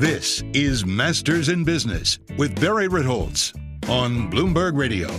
This is Masters in Business with Barry Ritholtz on Bloomberg Radio.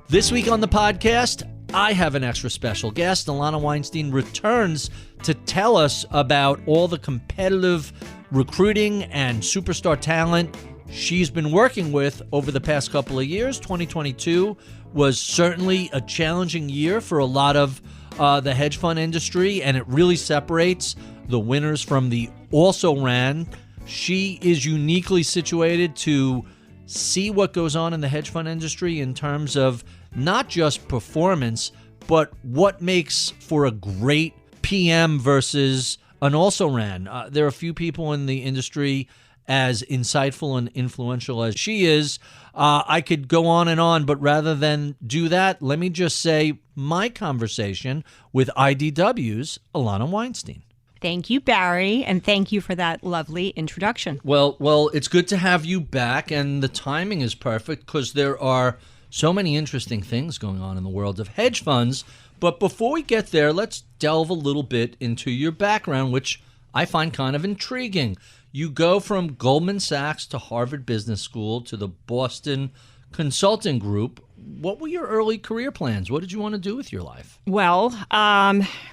This week on the podcast, I have an extra special guest. Ilana Weinstein returns to tell us about all the competitive recruiting and superstar talent she's been working with over the past couple of years. 2022 was certainly a challenging year for a lot of the hedge fund industry, and it really separates the winners from the also-ran. She is uniquely situated to see what goes on in the hedge fund industry in terms of not just performance, but what makes for a great PM versus an also-ran. There are a few people in the industry as insightful and influential as she is. I could go on, but rather than do that, let me just say my conversation with IDW's Ilana Weinstein. Thank you, Barry, and thank you for that lovely introduction. Well, it's good to have you back, and the timing is perfect because there are so many interesting things going on in the world of hedge funds. But before we get there, let's delve a little bit into your background, which I find kind of intriguing. You go from Goldman Sachs to Harvard Business School to the Boston Consulting Group. What were your early career plans? What did you want to do with your life? Well,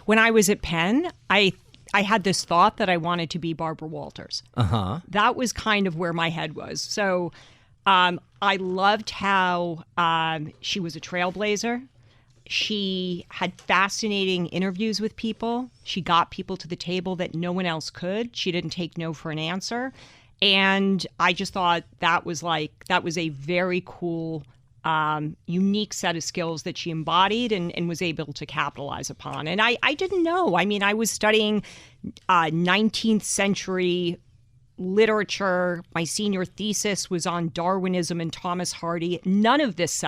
when I was at Penn, I had this thought that I wanted to be Barbara Walters. That was kind of where my head was. So I loved how she was a trailblazer. She had fascinating interviews with people. She got people to the table that no one else could. She didn't take no for an answer. And I just thought that was a very cool, unique set of skills that she embodied and was able to capitalize upon. And I didn't know. I mean, I was studying 19th century literature. My senior thesis was on Darwinism and Thomas Hardy. None of this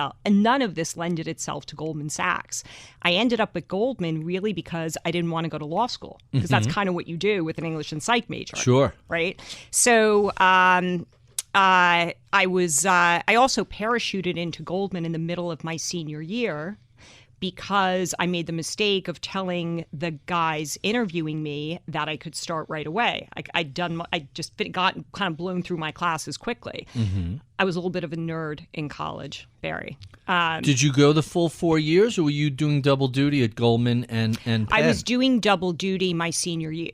lended itself to Goldman Sachs. I ended up at Goldman really because I didn't want to go to law school, because that's kind of what you do with an English and Psych major. Sure. Right. So I also parachuted into Goldman in the middle of my senior year, because I made the mistake of telling the guys interviewing me that I could start right away. I just got kind of blown through my classes quickly. I was a little bit of a nerd in college, Barry. Did you go the full 4 years, or were you doing double duty at Goldman and Penn? I was doing double duty my senior year.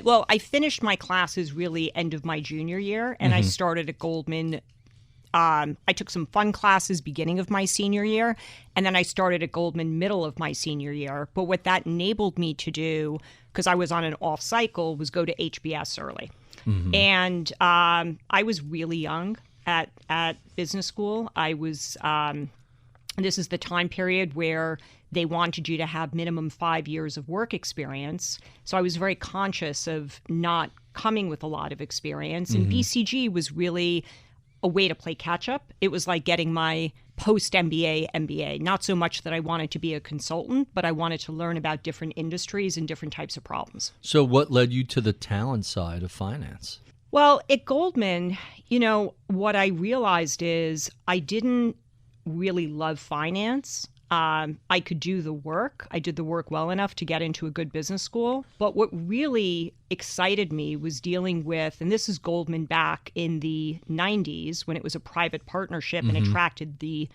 Well, I finished my classes really end of my junior year, and I started at Goldman. I took some fun classes beginning of my senior year, and then I started at Goldman middle of my senior year. But what that enabled me to do, because I was on an off cycle, was go to HBS early. And I was really young at business school. I was, this is the time period where they wanted you to have minimum 5 years of work experience. So I was very conscious of not coming with a lot of experience. And BCG was really a way to play catch up. It was like getting my post-MBA MBA. Not so much that I wanted to be a consultant, but I wanted to learn about different industries and different types of problems. So what led you to the talent side of finance? Well, at Goldman, what I realized is I didn't really love finance. I could do the work. I did the work well enough to get into a good business school. But what really excited me was dealing with, and this is Goldman back in the 90s when it was a private partnership and attracted the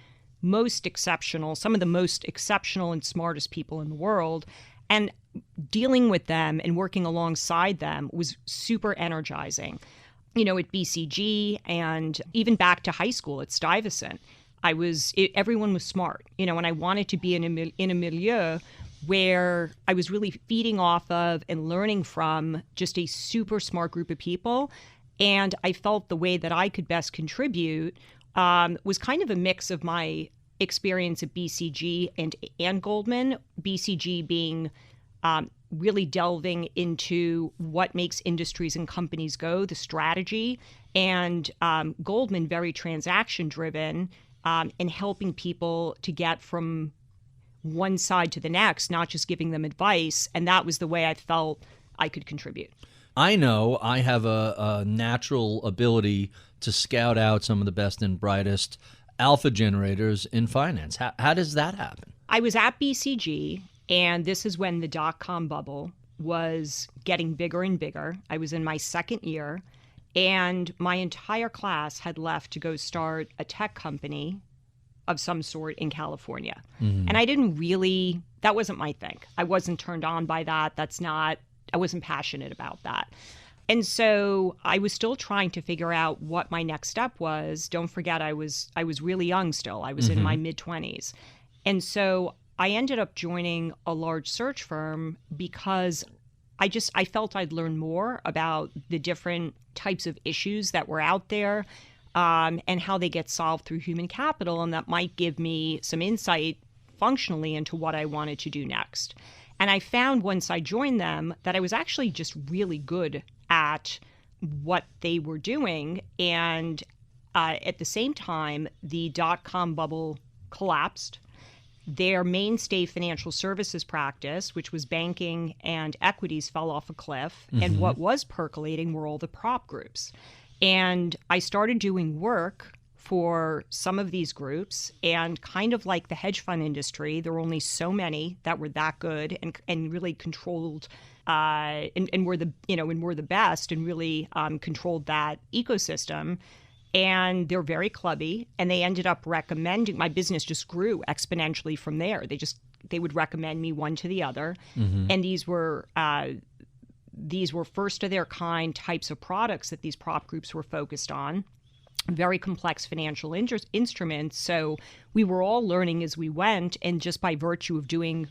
some of the most exceptional and smartest people in the world. And dealing with them and working alongside them was super energizing. At BCG and even back to high school at Stuyvesant. Everyone was smart, and I wanted to be in a milieu where I was really feeding off of and learning from just a super smart group of people. And I felt the way that I could best contribute was kind of a mix of my experience at BCG and Goldman, BCG being really delving into what makes industries and companies go, the strategy, and Goldman very transaction driven. And helping people to get from one side to the next, not just giving them advice. And that was the way I felt I could contribute. I know I have a natural ability to scout out some of the best and brightest alpha generators in finance. How does that happen? I was at BCG, and this is when the dot-com bubble was getting bigger and bigger. I was in my second year. And my entire class had left to go start a tech company of some sort in California. And that wasn't my thing. I wasn't turned on by that. I wasn't passionate about that. And so I was still trying to figure out what my next step was. Don't forget, I was really young still. I was in my mid-20s. And so I ended up joining a large search firm because I felt I'd learn more about the different types of issues that were out there, and how they get solved through human capital, and that might give me some insight functionally into what I wanted to do next. And I found once I joined them that I was actually just really good at what they were doing. And at the same time, the dot-com bubble collapsed. Their mainstay financial services practice, which was banking and equities, fell off a cliff. And what was percolating were all the prop groups. And I started doing work for some of these groups, and kind of like the hedge fund industry, there were only so many that were that good and really controlled and were the best and really controlled that ecosystem. And they're very clubby, and they ended up recommending, my business just grew exponentially from there. They would recommend me one to the other. And these were first of their kind types of products that these prop groups were focused on. Very complex financial instruments. So we were all learning as we went. And just by virtue of doing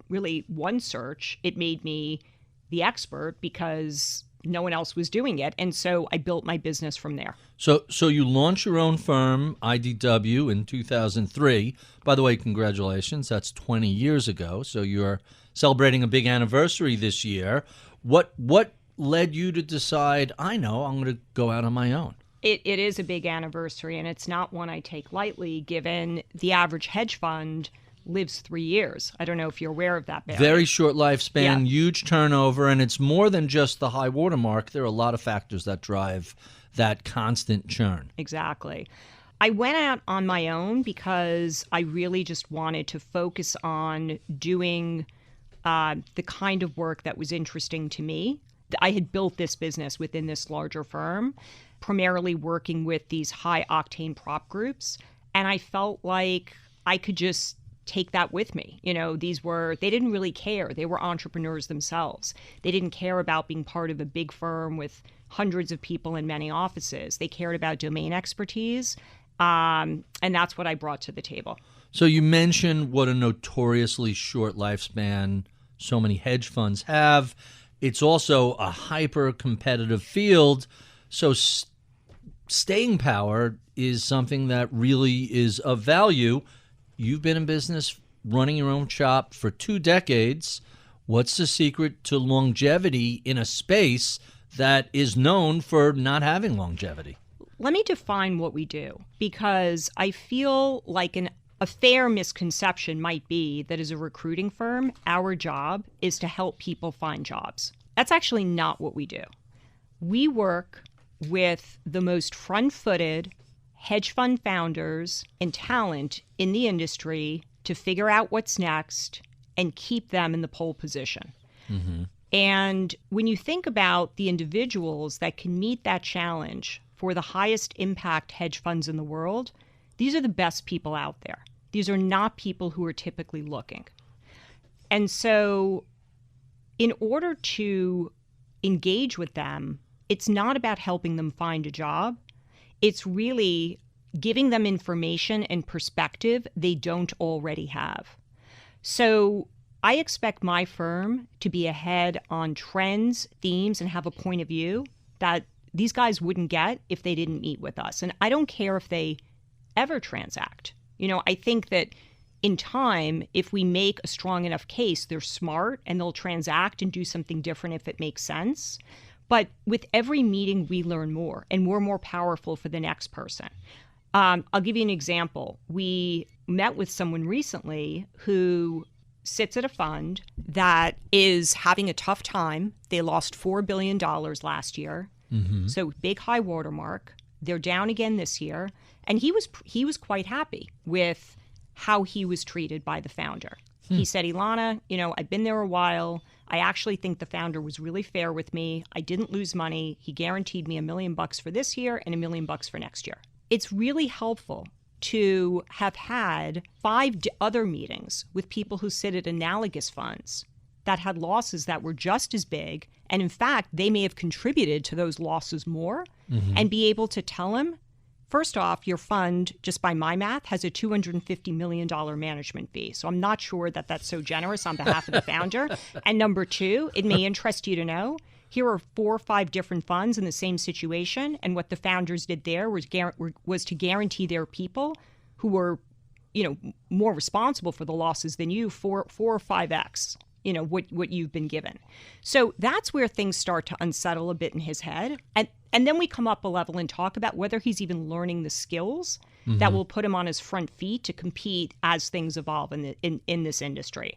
really one search, it made me the expert because no one else was doing it. And so I built my business from there. So you launched your own firm, IDW, in 2003. By the way, congratulations. That's 20 years ago. So you're celebrating a big anniversary this year. What led you to decide, I'm going to go out on my own? It is a big anniversary, and it's not one I take lightly, given the average hedge fund lives 3 years. I don't know if you're aware of that, Barry. Very short lifespan, huge turnover, and it's more than just the high watermark. There are a lot of factors that drive that constant churn. Exactly. I went out on my own because I really just wanted to focus on doing the kind of work that was interesting to me. I had built this business within this larger firm, primarily working with these high-octane prop groups, and I felt like I could just take that with me. They didn't really care. They were entrepreneurs themselves. They didn't care about being part of a big firm with hundreds of people in many offices. They cared about domain expertise, and that's what I brought to the table. So you mentioned what a notoriously short lifespan so many hedge funds have. It's also a hyper-competitive field. So staying power is something that really is of value. You've been in business running your own shop for 2 decades. What's the secret to longevity in a space that is known for not having longevity? Let me define what we do, because I feel like a fair misconception might be that as a recruiting firm, our job is to help people find jobs. That's actually not what we do. We work with the most front-footed hedge fund founders and talent in the industry to figure out what's next and keep them in the pole position. And when you think about the individuals that can meet that challenge for the highest impact hedge funds in the world, these are the best people out there. These are not people who are typically looking. And so in order to engage with them, it's not about helping them find a job. It's really giving them information and perspective they don't already have. So I expect my firm to be ahead on trends, themes, and have a point of view that these guys wouldn't get if they didn't meet with us. And I don't care if they ever transact. I think that in time, if we make a strong enough case, they're smart and they'll transact and do something different if it makes sense. But with every meeting, we learn more, and we're more powerful for the next person. I'll give you an example. We met with someone recently who sits at a fund that is having a tough time. They lost $4 billion last year. So big high watermark. They're down again this year. And he was quite happy with how he was treated by the founder. He said, Ilana, I've been there a while. I actually think the founder was really fair with me. I didn't lose money. He guaranteed me $1 million for this year and $1 million for next year. It's really helpful to have had 5 other meetings with people who sit at analogous funds that had losses that were just as big. And in fact, they may have contributed to those losses more, and be able to tell them, first off, your fund, just by my math, has a $250 million management fee. So I'm not sure that that's so generous on behalf of the founder. And number 2, it may interest you to know, here are 4 or 5 different funds in the same situation. And what the founders did there was to guarantee their people who were, more responsible for the losses than you, 4 or 5x. What you've been given. So that's where things start to unsettle a bit in his head. And then we come up a level and talk about whether he's even learning the skills that will put him on his front feet to compete as things evolve in this industry.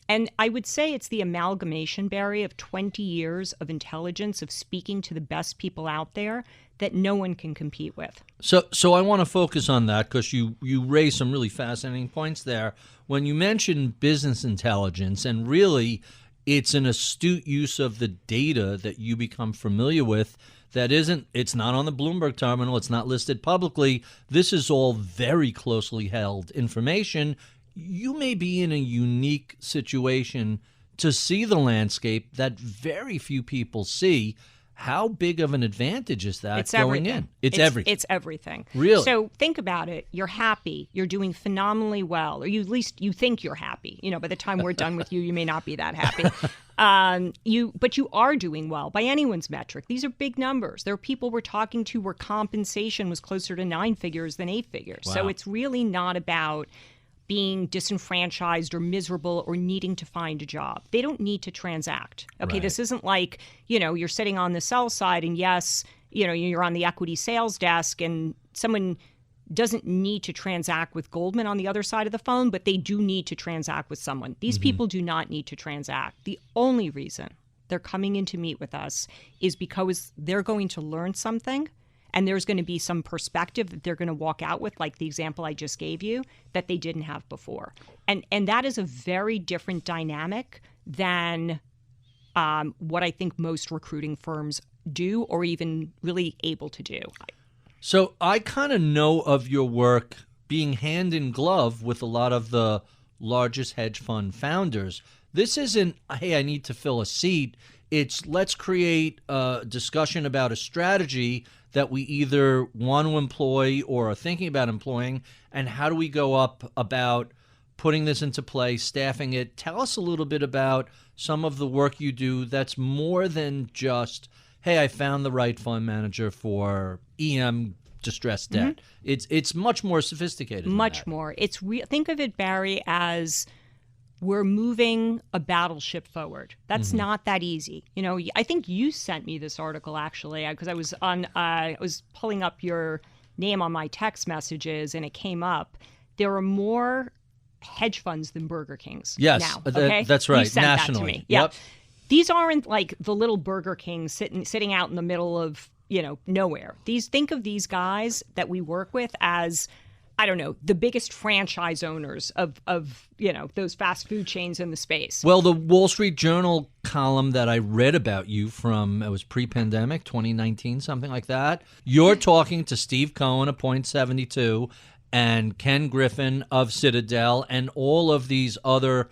And I would say it's the amalgamation, Barry, of 20 years of intelligence, of speaking to the best people out there that no one can compete with. So I want to focus on that because you raised some really fascinating points there. When you mention business intelligence, and really it's an astute use of the data that you become familiar with, it's not on the Bloomberg terminal, it's not listed publicly. This is all very closely held information. You may be in a unique situation to see the landscape that very few people see. How big of an advantage is that going in? It's everything. It's everything. Really? So think about it. You're happy. You're doing phenomenally well, or at least you think you're happy. By the time we're done with you, you may not be that happy. But you are doing well by anyone's metric. These are big numbers. There are people we're talking to where compensation was closer to 9 figures than 8 figures. Wow. So it's really not about being disenfranchised or miserable or needing to find a job. They don't need to transact. Okay, Right. This isn't like, you're sitting on the sell side and yes, you're on the equity sales desk and someone doesn't need to transact with Goldman on the other side of the phone, but they do need to transact with someone. These people do not need to transact. The only reason they're coming in to meet with us is because they're going to learn something. And there's going to be some perspective that they're going to walk out with, like the example I just gave you, that they didn't have before. And that is a very different dynamic than what I think most recruiting firms do or even really able to do. So I kind of know of your work being hand in glove with a lot of the largest hedge fund founders. This isn't, hey, I need to fill a seat. It's let's create a discussion about a strategy that we either want to employ or are thinking about employing, and how do we go up about putting this into play, staffing it. Tell us a little bit about some of the work you do that's more than just, hey, I found the right fund manager for EM distressed debt. It's much more sophisticated than Much that. more. Think of it, Barry, as we're moving a battleship forward. That's not that easy. I think you sent me this article actually because I was pulling up your name on my text messages and it came up. There are more hedge funds than Burger Kings now. Okay? That's right. You sent Nationally. that to me. Yeah. Yep. These aren't like the little Burger King sitting out in the middle of, nowhere. Think of these guys that we work with as, I don't know, the biggest franchise owners of those fast food chains in the space. Well, the Wall Street Journal column that I read about you from, it was pre-pandemic, 2019, something like that. You're talking to Steve Cohen of Point 72 and Ken Griffin of Citadel and all of these other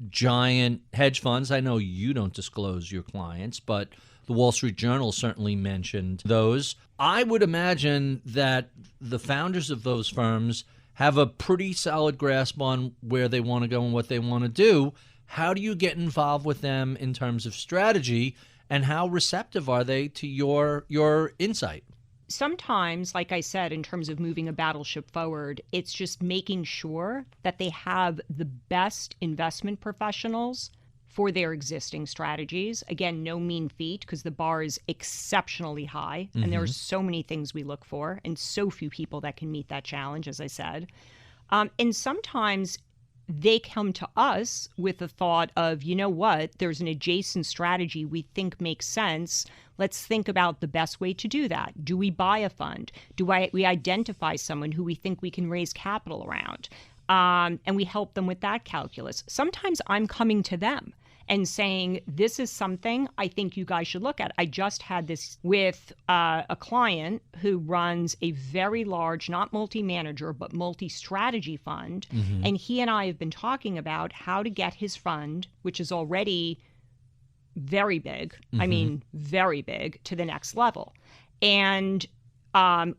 giant hedge funds. I know you don't disclose your clients, but the Wall Street Journal certainly mentioned those. I would imagine that the founders of those firms have a pretty solid grasp on where they want to go and what they want to do. How do you get involved with them in terms of strategy, and how receptive are they to your insight? Sometimes, like I said, in terms of moving a battleship forward, it's just making sure that they have the best investment professionals for their existing strategies. Again, no mean feat because the bar is exceptionally high and there are so many things we look for and so few people that can meet that challenge, as I said. And sometimes they come to us with the thought of, you know what, there's an adjacent strategy we think makes sense. Let's think about the best way to do that. Do we buy a fund? We identify someone who we think we can raise capital around? And we help them with that calculus. Sometimes I'm coming to them and saying, this is something I think you guys should look at. I just had this with a client who runs a very large, not multi-manager, but multi-strategy fund. And he and I have been talking about how to get his fund, which is already very big, I mean, very big, to the next level. And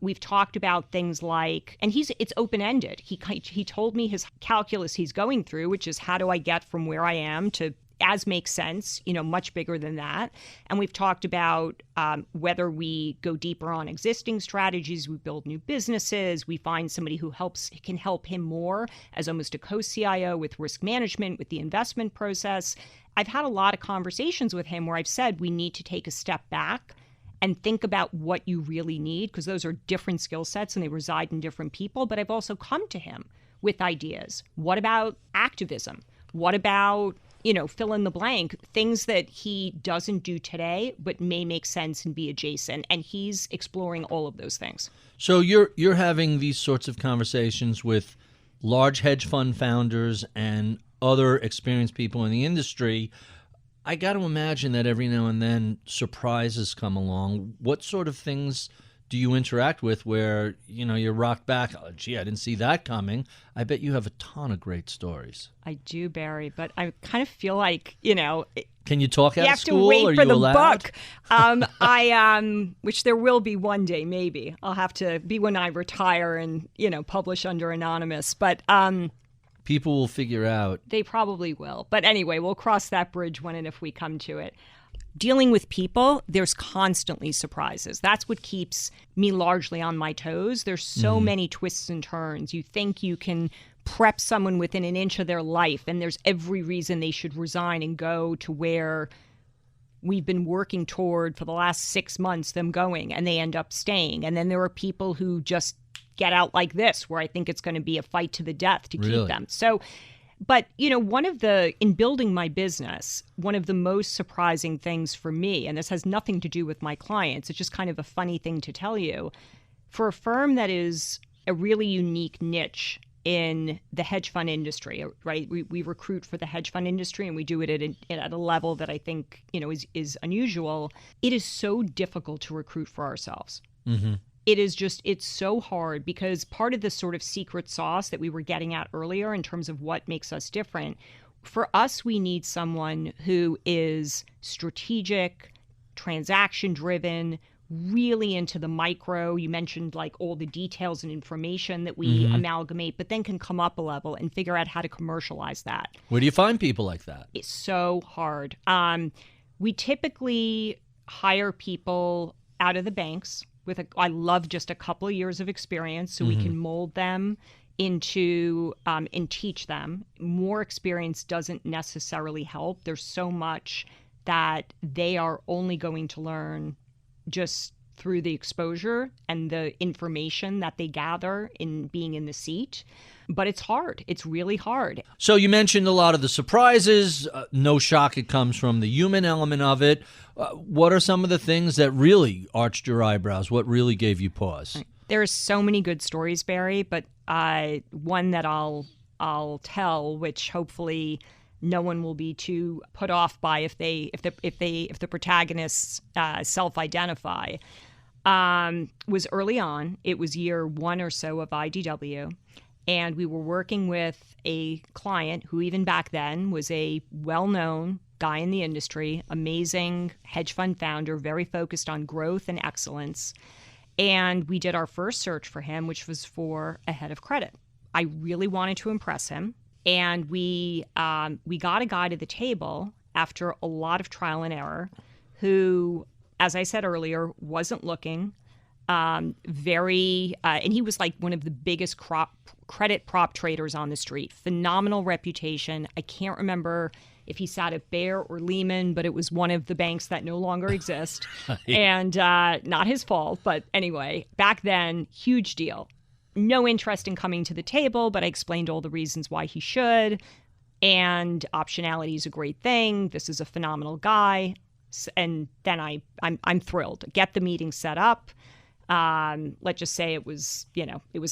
we've talked about things like, and it's open-ended. He told me his calculus he's going through, which is how do I get from where I am to, as makes sense, much bigger than that. And we've talked about whether we go deeper on existing strategies, we build new businesses, we find somebody who can help him more as almost a co-CIO with risk management, with the investment process. I've had a lot of conversations with him where I've said we need to take a step back and think about what you really need, because those are different skill sets and they reside in different people. But I've also come to him with ideas. What about activism? What about, fill in the blank, things that he doesn't do today, but may make sense and be adjacent. And he's exploring all of those things. So you're having these sorts of conversations with large hedge fund founders and other experienced people in the industry. I got to imagine that every now and then surprises come along. What sort of things do you interact with where, you're rocked back? Oh, gee, I didn't see that coming. I bet you have a ton of great stories. I do, Barry, but I kind of feel like, Can you talk out of school? You have to wait for the allowed? book. Which there will be one day, maybe. I'll have to be when I retire and, publish under anonymous. But people will figure out. They probably will. But anyway, we'll cross that bridge when and if we come to it. Dealing with people, there's constantly surprises. That's what keeps me largely on my toes. There's so many twists and turns. You think you can prep someone within an inch of their life, and there's every reason they should resign and go to where we've been working toward for the last 6 months, them going, and they end up staying. And then there are people who just get out like this, where I think it's going to be a fight to the death to keep them. So, but, in building my business, one of the most surprising things for me, and this has nothing to do with my clients, it's just kind of a funny thing to tell you, for a firm that is a really unique niche in the hedge fund industry, right? We recruit for the hedge fund industry, and we do it at a level that I think, is unusual. It is so difficult to recruit for ourselves. It's so hard, because part of the sort of secret sauce that we were getting at earlier in terms of what makes us different, for us, we need someone who is strategic, transaction driven, really into the micro. You mentioned like all the details and information that we amalgamate, but then can come up a level and figure out how to commercialize that. Where do you find people like that? It's so hard. We typically hire people out of the banks with I love just a couple of years of experience, so we can mold them into and teach them. More experience doesn't necessarily help. There's so much that they are only going to learn just through the exposure and the information that they gather in being in the seat. But it's hard. It's really hard. So you mentioned a lot of the surprises. No shock, it comes from the human element of it. What are some of the things that really arched your eyebrows? What really gave you pause? There's so many good stories, Barry, but one that I'll tell, which hopefully no one will be too put off by if the protagonists self-identify, was early on. It was year one or so of IDW. And we were working with a client who even back then was a well-known guy in the industry, amazing hedge fund founder, very focused on growth and excellence. And we did our first search for him, which was for a head of credit. I really wanted to impress him. And we got a guy to the table after a lot of trial and error who, as I said earlier, wasn't looking. And he was like one of the biggest credit prop traders on the street. Phenomenal reputation. I can't remember if he sat at Bear or Lehman, but it was one of the banks that no longer exist. And not his fault, but anyway, back then, huge deal. No interest in coming to the table, but I explained all the reasons why he should. And optionality is a great thing. This is a phenomenal guy. And then I'm thrilled. Get the meeting set up. Let's just say it was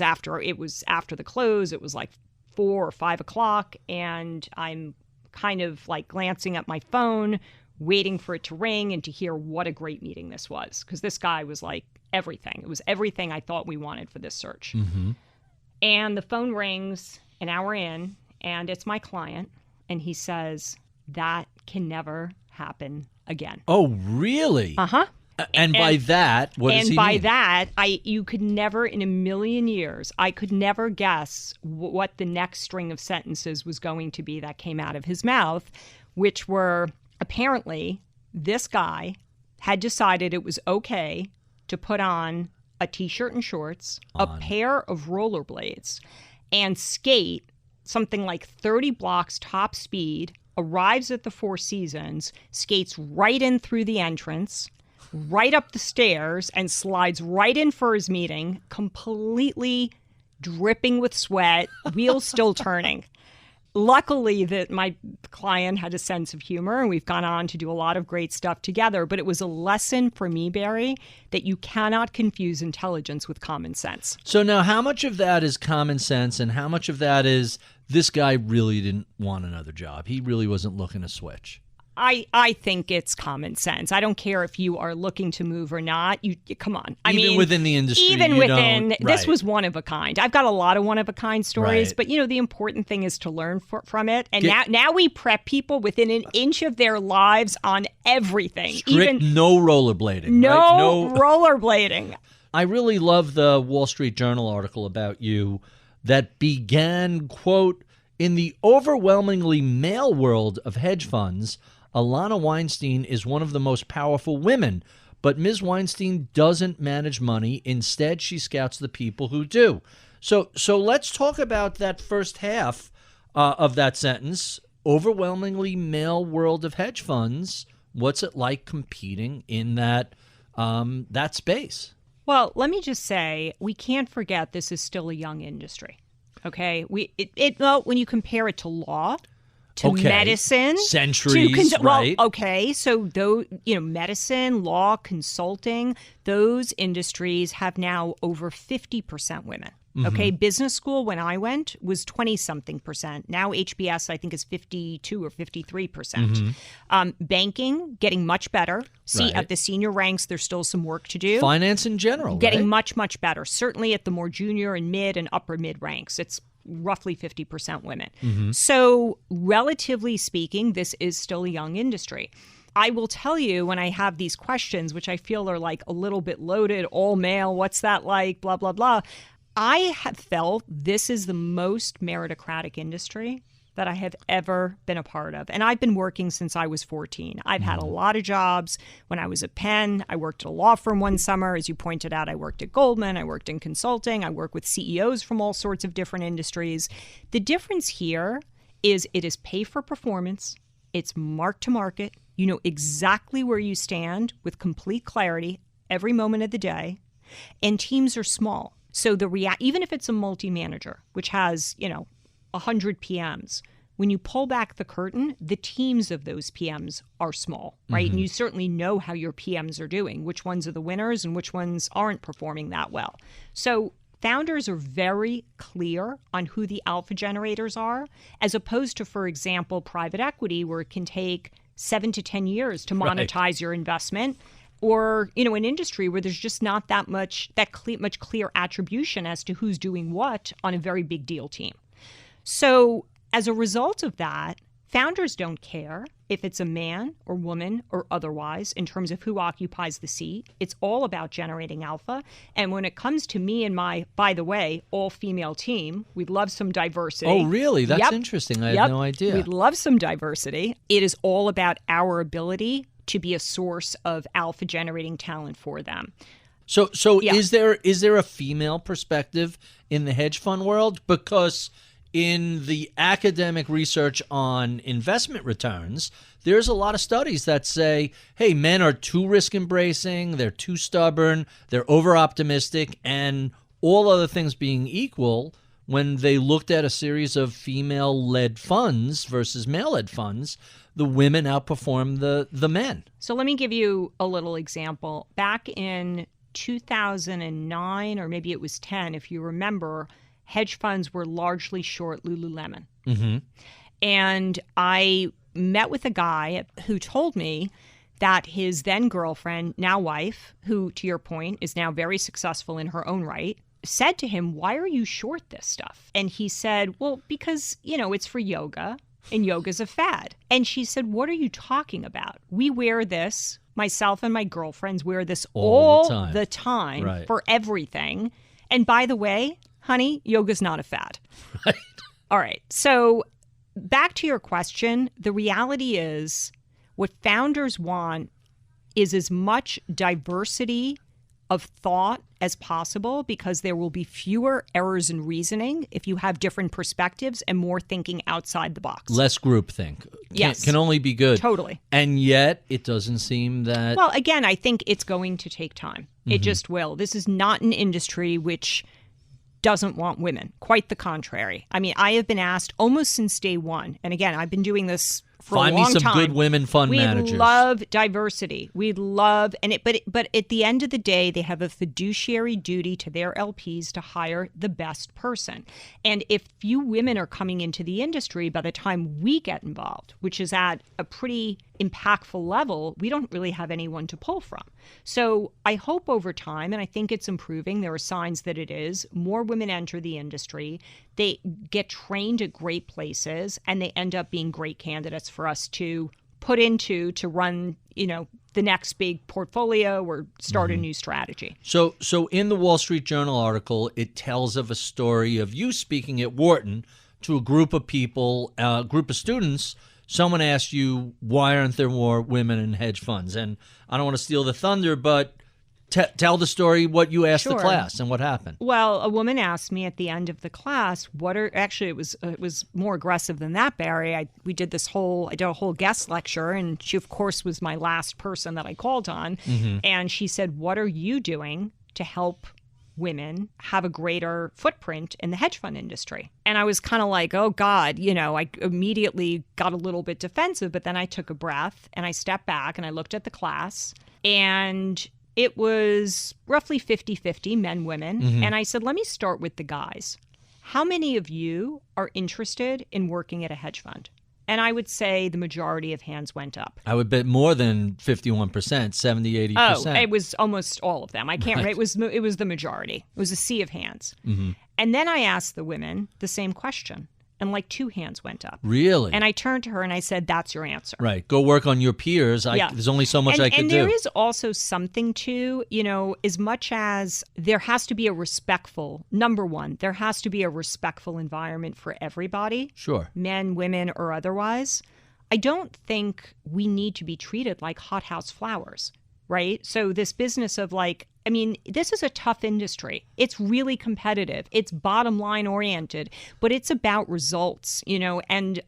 after the close. It was like 4 or 5 o'clock, and I'm kind of like glancing at my phone, waiting for it to ring and to hear what a great meeting this was. Because this guy was like everything. It was everything I thought we wanted for this search. Mm-hmm. And the phone rings an hour in, and it's my client. And he says, that can never happen again. Oh, really? Uh-huh. And by that, what does he mean? And by that, you could never in a million years, I could never guess what the next string of sentences was going to be that came out of his mouth, which were apparently this guy had decided it was okay to put on a T-shirt and shorts, a pair of rollerblades, and skate something like 30 blocks top speed, arrives at the Four Seasons, skates right in through the entrance, right up the stairs, and slides right in for his meeting, completely dripping with sweat, wheels still turning. Luckily that my client had a sense of humor, and we've gone on to do a lot of great stuff together, but it was a lesson for me, Barry, that you cannot confuse intelligence with common sense. So now how much of that is common sense and how much of that is this guy really didn't want another job? He really wasn't looking to switch. I think it's common sense. I don't care if you are looking to move or not. You come on. Even within the industry, this was one of a kind. I've got a lot of one of a kind stories, Right. but the important thing is to learn from it. And now we prep people within an inch of their lives on everything. Strict no rollerblading. No rollerblading. I really love the Wall Street Journal article about you that began, quote, in the overwhelmingly male world of hedge funds, Ilana Weinstein is one of the most powerful women, but Ms. Weinstein doesn't manage money. Instead, she scouts the people who do. So let's talk about that first half of that sentence. Overwhelmingly male world of hedge funds. What's it like competing in that space? Well, let me just say, we can't forget this is still a young industry. Okay, when you compare it to law, to medicine, centuries, right? Okay, so medicine, law, consulting, those industries have now over 50% women. Mm-hmm. Okay, business school when I went was 20-something%. Now HBS I think is 52 or 53%. Mm-hmm. Banking getting much better. At the senior ranks, there's still some work to do. Finance in general, getting much, much better. Certainly at the more junior and mid and upper mid ranks, it's roughly 50% women. Mm-hmm. So relatively speaking, this is still a young industry. I will tell you when I have these questions, which I feel are like a little bit loaded, all male, what's that like, blah, blah, blah. I have felt this is the most meritocratic industry that I have ever been a part of. And I've been working since I was 14. I've had a lot of jobs. When I was at Penn, I worked at a law firm one summer. As you pointed out, I worked at Goldman. I worked in consulting. I work with CEOs from all sorts of different industries. The difference here is it is pay for performance. It's mark to market. You know exactly where you stand with complete clarity every moment of the day. And teams are small. So even if it's a multi-manager, which has, 100 PMs, when you pull back the curtain, the teams of those PMs are small, right? Mm-hmm. And you certainly know how your PMs are doing, which ones are the winners and which ones aren't performing that well. So founders are very clear on who the alpha generators are, as opposed to, for example, private equity, where it can take 7 to 10 years to monetize your investment. Or, an industry where there's just not that much clear attribution as to who's doing what on a very big deal team. So as a result of that, founders don't care if it's a man or woman or otherwise in terms of who occupies the seat. It's all about generating alpha. And when it comes to me and my, by the way, all-female team, we'd love some diversity. Oh, really? That's interesting. I had no idea. We'd love some diversity. It is all about our ability to be a source of alpha generating talent for them. So is there a female perspective in the hedge fund world? Because in the academic research on investment returns, there's a lot of studies that say, hey, men are too risk embracing, they're too stubborn, they're over optimistic, and all other things being equal, when they looked at a series of female-led funds versus male-led funds, the women outperform the men. So let me give you a little example. Back in 2009, or maybe it was 10, if you remember, hedge funds were largely short Lululemon. Mm-hmm. And I met with a guy who told me that his then girlfriend, now wife, who, to your point, is now very successful in her own right, said to him, "Why are you short this stuff?" And he said, "Well, because, it's for yoga, and yoga's a fad." And she said, "What are you talking about? We wear this. Myself and my girlfriends wear this all the time right. for everything. And by the way, honey, yoga's not a fad." Right. All right. So back to your question, the reality is what founders want is as much diversity of thought as possible, because there will be fewer errors in reasoning if you have different perspectives and more thinking outside the box. Less groupthink. Yes. Can only be good. Totally. And yet it doesn't seem that... Well, again, I think it's going to take time. It just will. This is not an industry which doesn't want women. Quite the contrary. I mean, I have been asked almost since day one, and again, I've been doing this for a long time. Find me some good women fund managers. We love diversity. We love, but at the end of the day, they have a fiduciary duty to their LPs to hire the best person. And if few women are coming into the industry by the time we get involved, which is at a pretty impactful level, we don't really have anyone to pull from. So I hope over time, and I think it's improving, there are signs that it is, more women enter the industry, they get trained at great places, and they end up being great candidates for us to put into to run, the next big portfolio or start a new strategy. So in the Wall Street Journal article, it tells of a story of you speaking at Wharton to a group of people, a group of students. Someone asked you, why aren't there more women in hedge funds? And I don't want to steal the thunder, but tell the story, what you asked the class and what happened. Well, a woman asked me at the end of the class, it was more aggressive than that, Barry. I did a whole guest lecture, and she, of course, was my last person that I called on. And she said, "What are you doing to help women have a greater footprint in the hedge fund industry?" And I was kind of like, oh God, I immediately got a little bit defensive, but then I took a breath and I stepped back and I looked at the class, and it was roughly 50-50 men, women. And I said, let me start with the guys. How many of you are interested in working at a hedge fund? And I would say the majority of hands went up. I would bet more than 51%, 70, 80%. Oh, it was almost all of them. I can't remember. It was the majority. It was a sea of hands. And then I asked the women the same question, and like 2 hands went up. Really? And I turned to her and I said, "That's your answer." Right. Go work on your peers. There's only so much I could do. And there is also something to, as much as there has to be a respectful, number one, there has to be a respectful environment for everybody. Sure. Men, women, or otherwise. I don't think we need to be treated like hothouse flowers, right? So this business of this is a tough industry. It's really competitive. It's bottom line oriented, but it's about results, and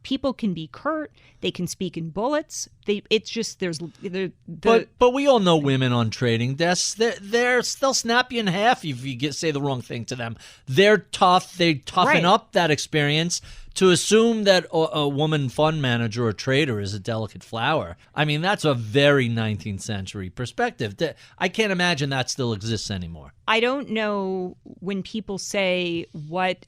people can be curt. They can speak in bullets. But we all know women on trading desks. They'll snap you in half if you say the wrong thing to them. They're tough. They toughen up that experience. To assume that a woman fund manager or trader is a delicate flower, that's a very 19th century perspective. I can't imagine that still exists anymore. I don't know when people say what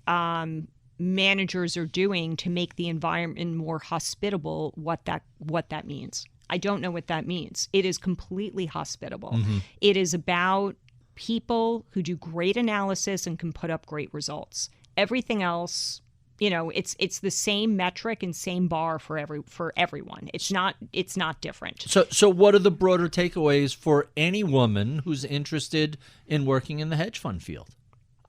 managers are doing to make the environment more hospitable, what that means. I don't know what that means. It is completely hospitable. It is about people who do great analysis and can put up great results. Everything else, it's the same metric and same bar for everyone. It's not different. So what are the broader takeaways for any woman who's interested in working in the hedge fund field?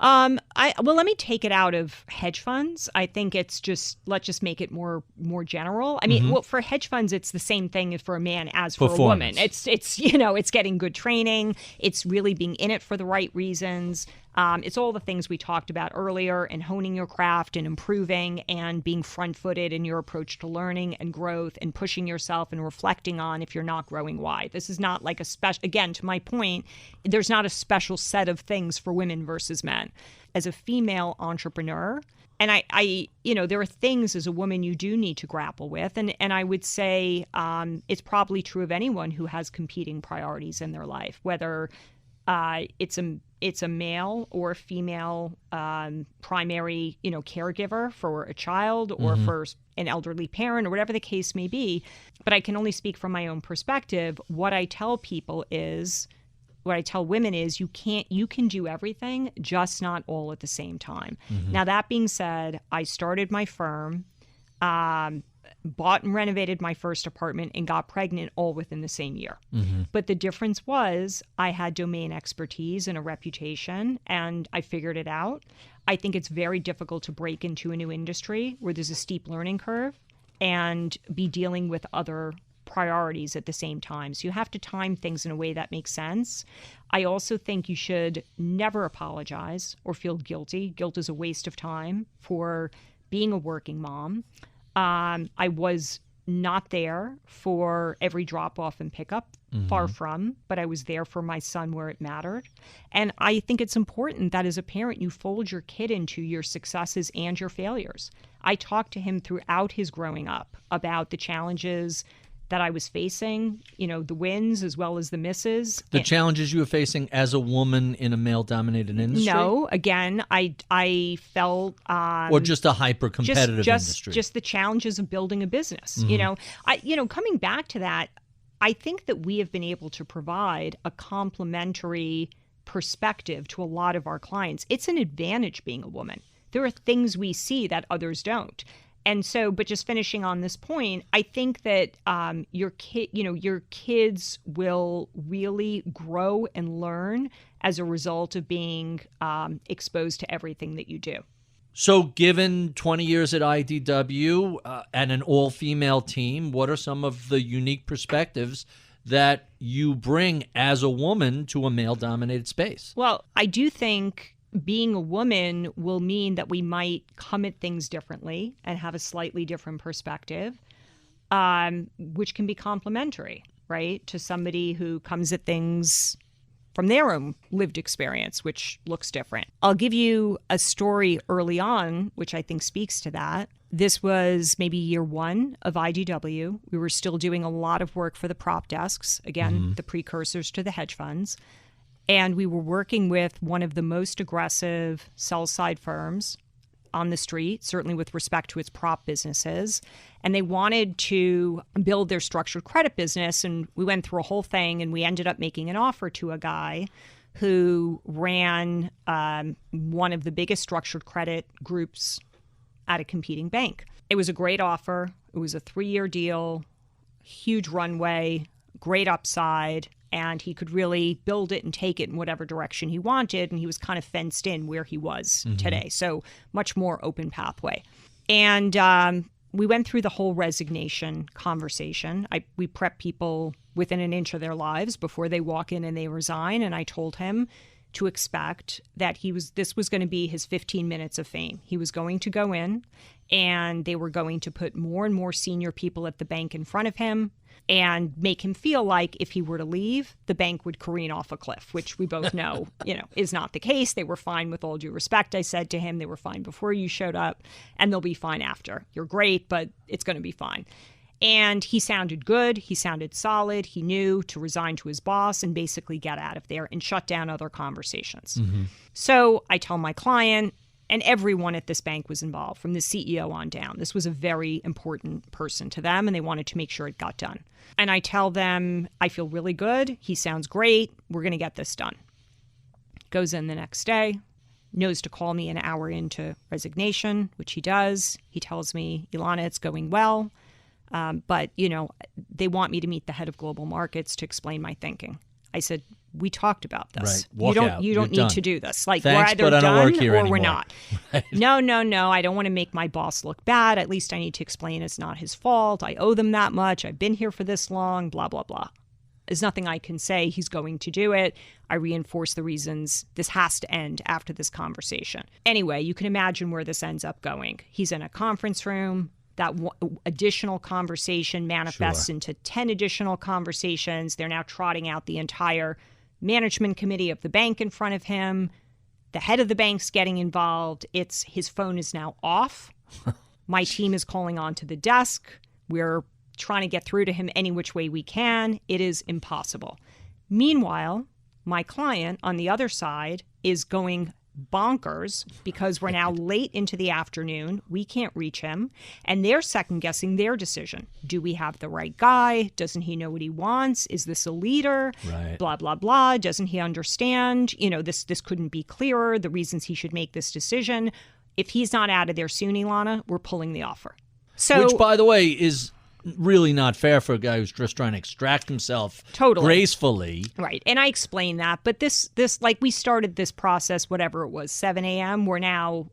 Let me take it out of hedge funds. I think let's just make it more general. Well, for hedge funds, it's the same thing for a man as for a woman. It's getting good training. It's really being in it for the right reasons. It's all the things we talked about earlier, and honing your craft and improving and being front-footed in your approach to learning and growth and pushing yourself and reflecting on if you're not growing why. This is not like a special, again, to my point, there's not a special set of things for women versus men. As a female entrepreneur, and I there are things as a woman you do need to grapple with. And I would say it's probably true of anyone who has competing priorities in their life, whether it's a male or female primary, caregiver for a child or for an elderly parent or whatever the case may be. But I can only speak from my own perspective. What I tell women is you can do everything, just not all at the same time. Now, that being said, I started my firm, bought and renovated my first apartment, and got pregnant all within the same year. But the difference was I had domain expertise and a reputation, and I figured it out. I think it's very difficult to break into a new industry where there's a steep learning curve and be dealing with other priorities at the same time. So you have to time things in a way that makes sense. I also think you should never apologize or feel guilty. Guilt is a waste of time for being a working mom. I was not there for every drop-off and pickup, far from, but I was there for my son where it mattered. And I think it's important that as a parent, you fold your kid into your successes and your failures. I talked to him throughout his growing up about the challenges that I was facing, the wins as well as the misses. The challenges you were facing as a woman in a male-dominated industry? No, again, I felt... or just a hyper-competitive industry? Just the challenges of building a business. Coming back to that, I think that we have been able to provide a complementary perspective to a lot of our clients. It's an advantage being a woman. There are things we see that others don't. And so, but just finishing on this point, I think that your kids will really grow and learn as a result of being exposed to everything that you do. So given 20 years at IDW and an all-female team, what are some of the unique perspectives that you bring as a woman to a male-dominated space? Well, I do think being a woman will mean that we might come at things differently and have a slightly different perspective, which can be complementary, right, to somebody who comes at things from their own lived experience, which looks different. I'll give you a story early on, which I think speaks to that. This was maybe year one of IDW. We were still doing a lot of work for the prop desks, again, the precursors to the hedge funds. And we were working with one of the most aggressive sell-side firms on the street, certainly with respect to its prop businesses. And they wanted to build their structured credit business. And we went through a whole thing, and we ended up making an offer to a guy who ran one of the biggest structured credit groups at a competing bank. It was a great offer. It was a 3-year deal, huge runway, great upside. And he could really build it and take it in whatever direction he wanted. And he was kind of fenced in where he was today. So much more open pathway. And we went through the whole resignation conversation. We prep people within an inch of their lives before they walk in and they resign. And I told him to expect that this was going to be his 15 minutes of fame. He was going to go in, and they were going to put more and more senior people at the bank in front of him and make him feel like if he were to leave, the bank would careen off a cliff, which we both know, is not the case. They were fine, with all due respect. I said to him, they were fine before you showed up, and they'll be fine after. You're great, but it's going to be fine. And he sounded good. He sounded solid. He knew to resign to his boss and basically get out of there and shut down other conversations. So I tell my client, and everyone at this bank was involved, from the CEO on down. This was a very important person to them, and they wanted to make sure it got done. And I tell them, I feel really good. He sounds great. We're going to get this done. Goes in the next day, knows to call me an hour into resignation, which he does. He tells me, Ilana, it's going well. But, they want me to meet the head of global markets to explain my thinking. I said, we talked about this. Right. You don't need to do this. Like, thanks, we're either done or anymore. we're not. Right. No. I don't want to make my boss look bad. At least I need to explain it's not his fault. I owe them that much. I've been here for this long, blah, blah, blah. There's nothing I can say. He's going to do it. I reinforce the reasons this has to end after this conversation. Anyway, you can imagine where this ends up going. He's in a conference room. That additional conversation manifests into 10 additional conversations. They're now trotting out the entire management committee of the bank in front of him. The head of the bank's getting involved. His phone is now off. My team is calling onto the desk. We're trying to get through to him any which way we can. It is impossible. Meanwhile, my client on the other side is going bonkers because we're now late into the afternoon. We can't reach him. And they're second guessing their decision. Do we have the right guy? Doesn't he know what he wants? Is this a leader? Right. Blah, blah, blah. Doesn't he understand? This couldn't be clearer, the reasons he should make this decision. If he's not out of there soon, Ilana, we're pulling the offer. So, which, by the way, is really not fair for a guy who's just trying to extract himself gracefully. Right. And I explained that. But this like we started this process, whatever it was, 7 a.m. We're now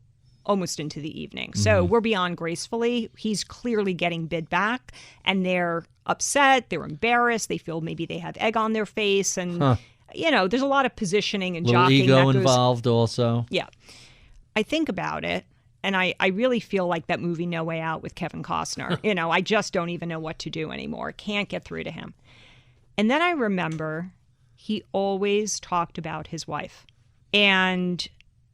almost into the evening. So we're beyond gracefully. He's clearly getting bid back. And they're upset. They're embarrassed. They feel maybe they have egg on their face. And, there's a lot of positioning and jockeying. Ego involved also. Yeah. I think about it. And I really feel like that movie No Way Out with Kevin Costner. I just don't even know what to do anymore. Can't get through to him. And then I remember he always talked about his wife. And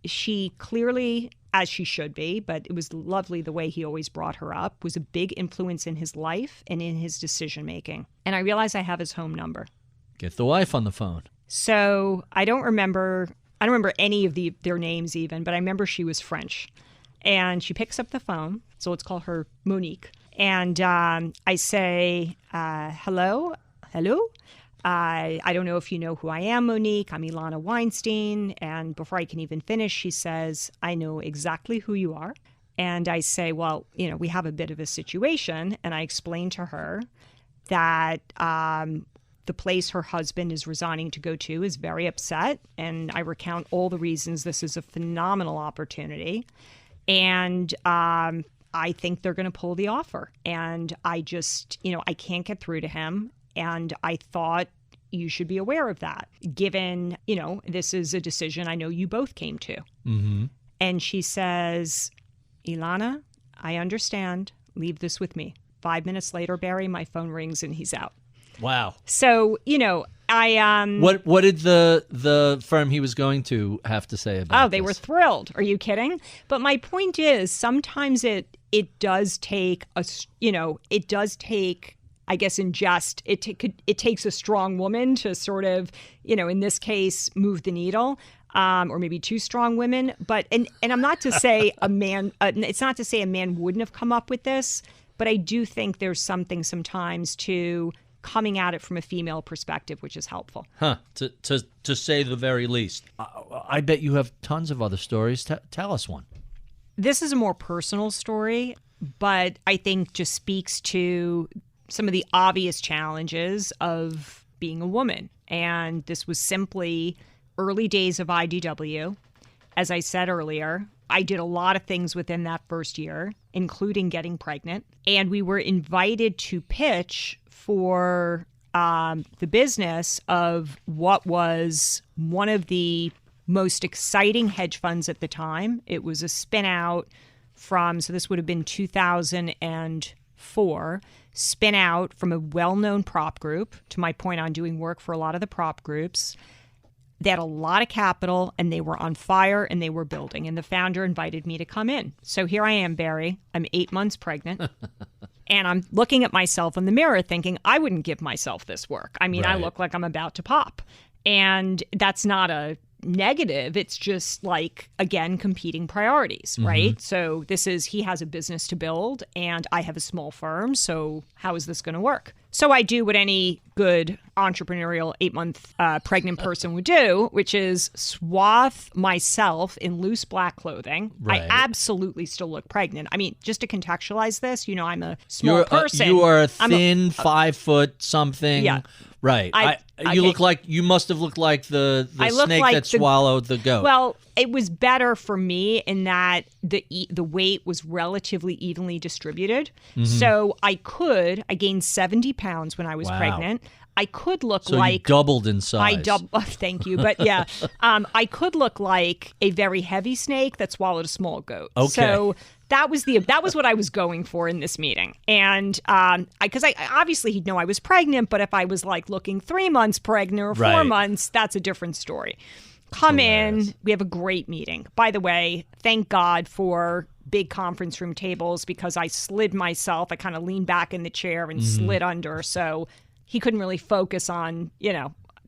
she clearly, as she should be, but it was lovely the way he always brought her up, was a big influence in his life and in his decision making. And I realized I have his home number. Get the wife on the phone. So I don't remember any of their names even, but I remember she was French. And she picks up the phone, so let's call her Monique. And I say, hello? I don't know if you know who I am, Monique. I'm Ilana Weinstein. And before I can even finish, she says, I know exactly who you are. And I say, well, we have a bit of a situation. And I explain to her that the place her husband is resigning to go to is very upset. And I recount all the reasons this is a phenomenal opportunity. And I think they're going to pull the offer. And I just, I can't get through to him. And I thought you should be aware of that, given, this is a decision I know you both came to. Mm-hmm. And she says, Ilana, I understand. Leave this with me. 5 minutes later, Barry, my phone rings and he's out. Wow. So, I What did the firm he was going to have to say about they were thrilled. Are you kidding? But my point is, sometimes it does take I guess in jest, it takes a strong woman to sort of, in this case, move the needle. Or maybe two strong women. But and I'm not to say a man. It's not to say a man wouldn't have come up with this. But I do think there's something sometimes to coming at it from a female perspective, which is helpful. To say the very least. I bet you have tons of other stories. Tell us one. This is a more personal story, but I think just speaks to some of the obvious challenges of being a woman. And this was simply early days of IDW. As I said earlier, I did a lot of things within that first year, including getting pregnant. And we were invited to pitch for the business of what was one of the most exciting hedge funds at the time. It was a spin out from, so this would have been 2004, spin out from a well-known prop group, to my point on doing work for a lot of the prop groups. They had a lot of capital and they were on fire and they were building. And the founder invited me to come in. So here I am, Barry. I'm 8 months pregnant. And I'm looking at myself in the mirror thinking, I wouldn't give myself this work. I mean, right. I look like I'm about to pop. And that's not a negative. It's just like, again, competing priorities, right? So this is, he has a business to build and I have a small firm. So how is this going to work? So I do what any good entrepreneurial 8-month pregnant person would do, which is swath myself in loose black clothing. Right. I absolutely still look pregnant. I mean, just to contextualize this, I'm a small person. You are a thin 5 foot something. Yeah. Right. You must have looked like the snake like that swallowed the goat. Well, it was better for me in that the weight was relatively evenly distributed. So I gained 70 pounds when I was pregnant. I could look so you doubled in size. Thank you. But yeah, I could look like a very heavy snake that swallowed a small goat. Okay. So that was what I was going for in this meeting. And because I obviously he'd know I was pregnant, but if I was like looking 3 months pregnant or 4 months, that's a different story. Come in. We have a great meeting. By the way, thank God for big conference room tables because I slid myself. I kind of leaned back in the chair and slid under. So he couldn't really focus on,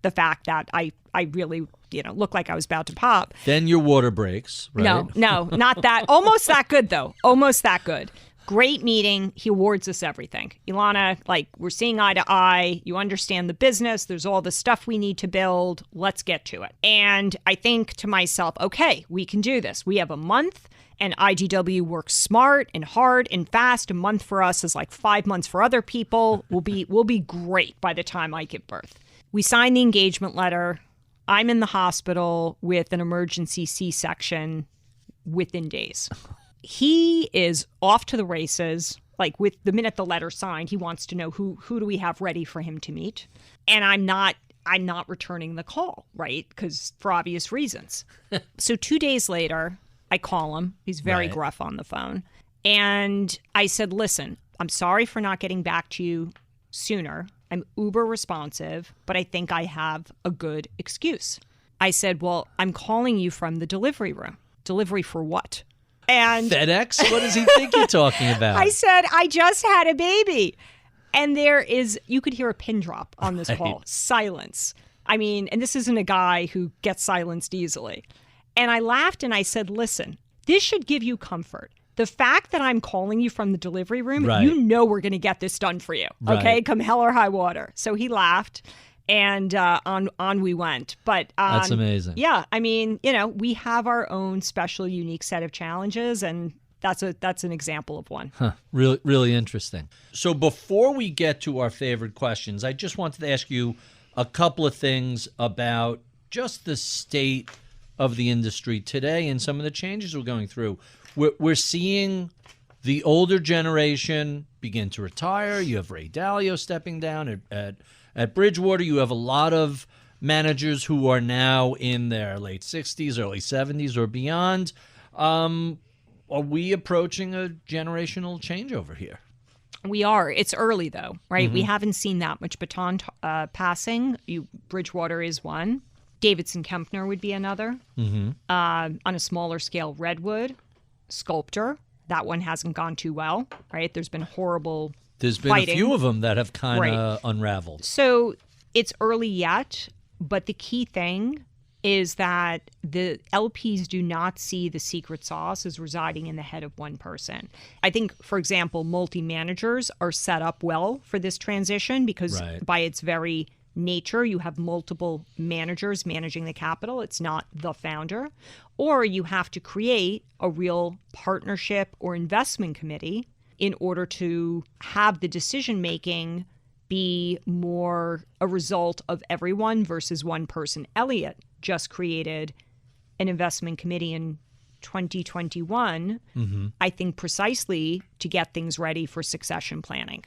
the fact that I really, looked like I was about to pop. Then your water breaks, right? No, not that. Almost that good, though. Almost that good. Great meeting. He awards us everything. Ilana, we're seeing eye to eye. You understand the business. There's all the stuff we need to build. Let's get to it. And I think to myself, okay, we can do this. We have a month, and IDW works smart and hard and fast. A month for us is like 5 months for other people. We'll be great by the time I give birth. We sign the engagement letter. I'm in the hospital with an emergency C-section within days. He is off to the races. With the minute the letter's signed, he wants to know who do we have ready for him to meet. And I'm not returning the call, right? Because for obvious reasons. So 2 days later, I call him. He's very gruff on the phone. And I said, listen, I'm sorry for not getting back to you sooner. I'm uber responsive, but I think I have a good excuse. I said, well, I'm calling you from the delivery room. Delivery for what? And FedEx? What does he think you're talking about? I said, I just had a baby. And you could hear a pin drop on this call. Silence. And this isn't a guy who gets silenced easily. And I laughed and I said, listen, this should give you comfort. The fact that I'm calling you from the delivery room, you know we're going to get this done for you. Okay, come hell or high water. So he laughed. And on we went. But that's amazing. Yeah, we have our own special, unique set of challenges, and that's an example of one. Really, really interesting. So before we get to our favorite questions, I just wanted to ask you a couple of things about just the state of the industry today and some of the changes we're going through. We're seeing the older generation begin to retire. You have Ray Dalio stepping down at Bridgewater. You have a lot of managers who are now in their late 60s, early 70s, or beyond. Are we approaching a generational changeover here? We are. It's early, though, right? We haven't seen that much baton passing. Bridgewater is one. Davidson Kempner would be another. On a smaller scale, Redwood, Sculptor. That one hasn't gone too well, right? There's been horrible There's been fighting. A few of them that have kind of unraveled. So it's early yet, but the key thing is that the LPs do not see the secret sauce as residing in the head of one person. I think, for example, multi-managers are set up well for this transition because by its very nature, you have multiple managers managing the capital. It's not the founder. Or you have to create a real partnership or investment committee in order to have the decision-making be more a result of everyone versus one person. Elliott just created an investment committee in 2021, I think precisely to get things ready for succession planning.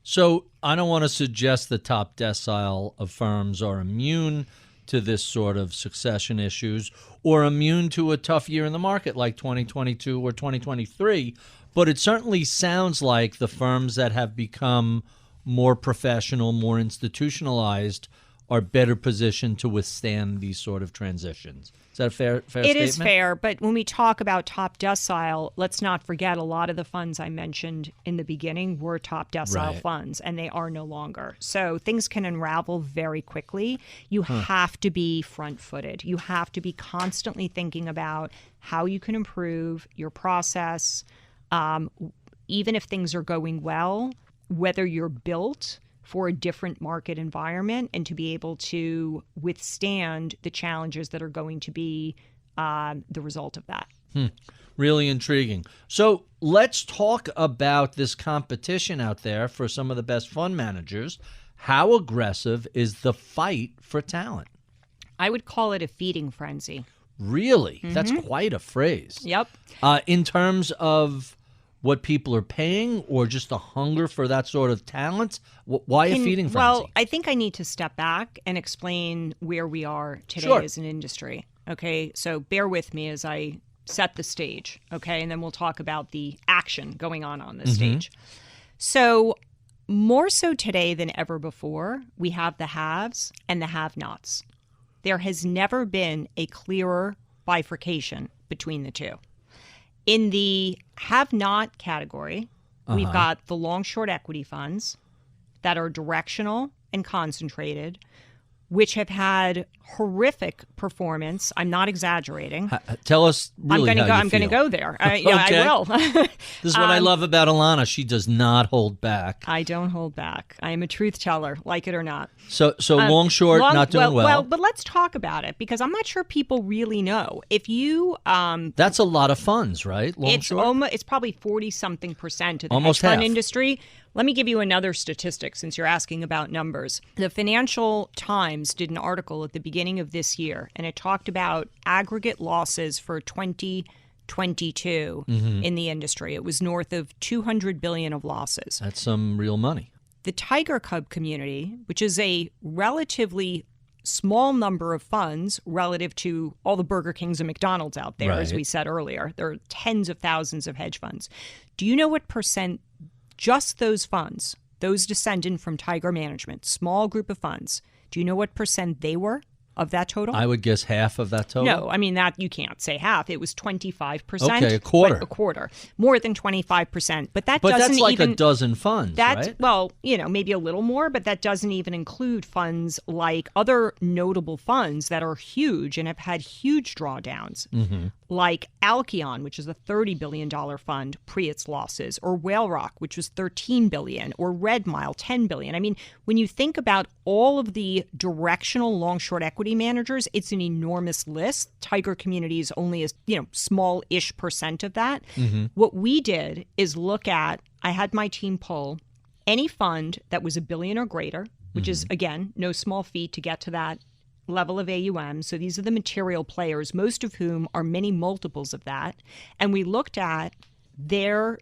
So I don't want to suggest the top decile of firms are immune to this sort of succession issues or immune to a tough year in the market like 2022 or 2023, but it certainly sounds like the firms that have become more professional, more institutionalized, are better positioned to withstand these sort of transitions. Is that a fair statement? It is fair, but when we talk about top decile, let's not forget a lot of the funds I mentioned in the beginning were top decile funds, and they are no longer. So things can unravel very quickly. You have to be front-footed. You have to be constantly thinking about how you can improve your process, even if things are going well, whether you're built for a different market environment and to be able to withstand the challenges that are going to be the result of that. Really intriguing. So let's talk about this competition out there for some of the best fund managers. How aggressive is the fight for talent? I would call it a feeding frenzy. Really? That's quite a phrase. Yep. In terms of what people are paying or just a hunger for that sort of talent? Why a feeding frenzy? Well, I think I need to step back and explain where we are today as an industry. Okay, so bear with me as I set the stage, okay? And then we'll talk about the action going on this stage. So more so today than ever before, we have the haves and the have-nots. There has never been a clearer bifurcation between the two. In the have-not category, we've got the long-short equity funds that are directional and concentrated which have had horrific performance. I'm not exaggerating. Tell us really I'm how you going to feel. go there. Okay. I will. This is what I love about Ilana. She does not hold back. I don't hold back. I am a truth teller, like it or not. So long, short, not doing well. Well, but let's talk about it because I'm not sure people really know. If you that's a lot of funds, right? Long, short? It's probably 40-something% of the Almost hedge fund half. industry. Let me give you another statistic since you're asking about numbers. The Financial Times did an article at the beginning of this year, and it talked about aggregate losses for 2022 in the industry. It was north of $200 billion of losses. That's some real money. The Tiger Cub community, which is a relatively small number of funds relative to all the Burger Kings and McDonald's out there, as we said earlier. There are tens of thousands of hedge funds. Do you know what percent just those funds, those descendant from Tiger Management, small group of funds, do you know what percent they were of that total? I would guess half of that total. No, I mean, that you can't say half. It was 25%. Okay, a quarter. A quarter. More than 25%. But that's doesn't like even, a dozen funds, right? Well, maybe a little more, but that doesn't even include funds like other notable funds that are huge and have had huge drawdowns, like Alkeon, which is a $30 billion fund pre its losses, or Whale Rock, which was $13 billion, or Red Mile, $10 billion. I mean, when you think about all of the directional long-short equity managers, it's an enormous list. Tiger Community is only a small-ish percent of that. What we did is look at, I had my team pull any fund that was $1 billion or greater, which is, again, no small feat to get to that level of AUM. So these are the material players, most of whom are many multiples of that. And we looked at their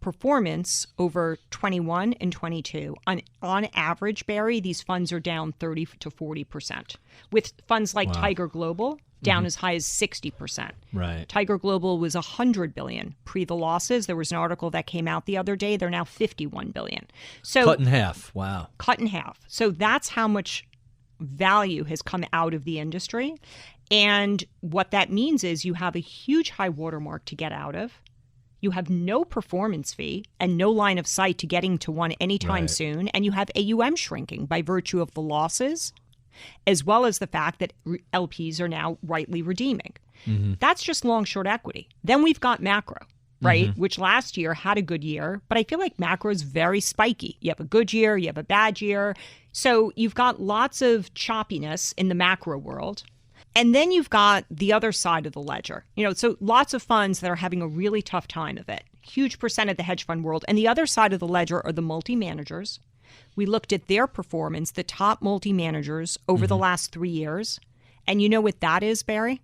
performance over 21 and 22. On average, Barry, these funds are down 30 to 40%, with funds like Tiger Global down as high as 60%. Right. Tiger Global was $100 billion pre the losses. There was an article that came out the other day. They're now $51 billion. So cut in half. Wow. Cut in half. So that's how much value has come out of the industry. And what that means is you have a huge high watermark to get out of. You have no performance fee and no line of sight to getting to one anytime soon. And you have AUM shrinking by virtue of the losses, as well as the fact that LPs are now rightly redeeming. That's just long-short equity. Then we've got macro, right, which last year had a good year. But I feel like macro is very spiky. You have a good year, you have a bad year. So you've got lots of choppiness in the macro world. And then you've got the other side of the ledger. So lots of funds that are having a really tough time of it. Huge percent of the hedge fund world. And the other side of the ledger are the multi-managers. We looked at their performance, the top multi-managers over the last 3 years. And you know what that is, Barry?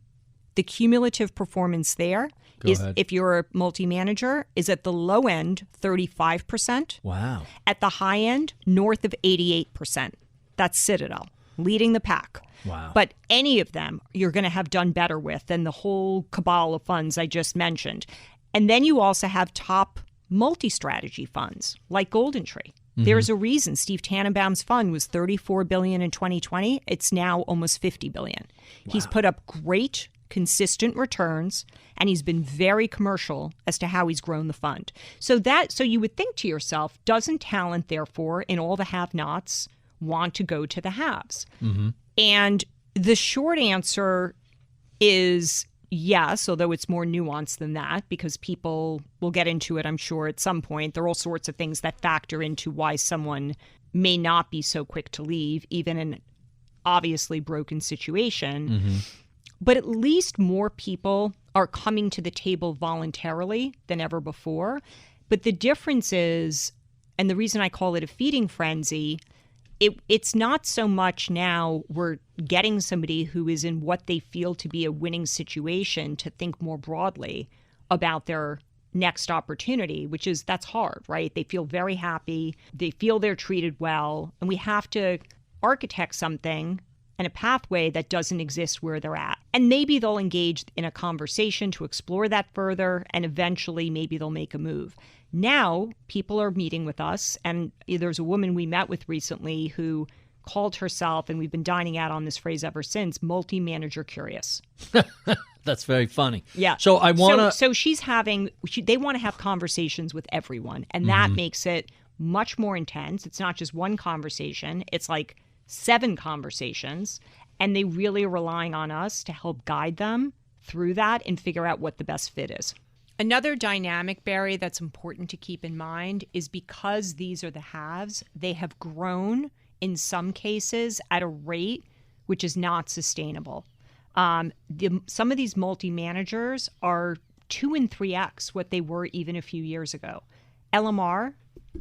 The cumulative performance there is, if you're a multi-manager, is at the low end, 35%. Wow. At the high end, north of 88%. That's Citadel, leading the pack. Wow. But any of them you're going to have done better with than the whole cabal of funds I just mentioned. And then you also have top multi-strategy funds like Golden Tree. There's a reason Steve Tannenbaum's fund was $34 billion in 2020. It's now almost $50 billion. Wow. He's put up great, consistent returns, and he's been very commercial as to how he's grown the fund. So you would think to yourself, doesn't talent, therefore, in all the have-nots want to go to the haves? And the short answer is yes, although it's more nuanced than that, because people will get into it, I'm sure, at some point. There are all sorts of things that factor into why someone may not be so quick to leave, even in an obviously broken situation. But at least more people are coming to the table voluntarily than ever before. But the difference is, and the reason I call it a feeding frenzy, it's not so much now we're getting somebody who is in what they feel to be a winning situation to think more broadly about their next opportunity, that's hard, right? They feel very happy. They feel they're treated well. And we have to architect something and a pathway that doesn't exist where they're at. And maybe they'll engage in a conversation to explore that further, and eventually maybe they'll make a move. Now, people are meeting with us, and there's a woman we met with recently who called herself, and we've been dining out on this phrase ever since, multi-manager curious. That's very funny. Yeah. So I want to... So they want to have conversations with everyone, and that makes it much more intense. It's not just one conversation. It's like 7 conversations, and they really are relying on us to help guide them through that and figure out what the best fit is. Another dynamic, Barry, that's important to keep in mind is because these are the haves, they have grown in some cases at a rate which is not sustainable. Some of these multi-managers are 2 and 3x what they were even a few years ago. LMR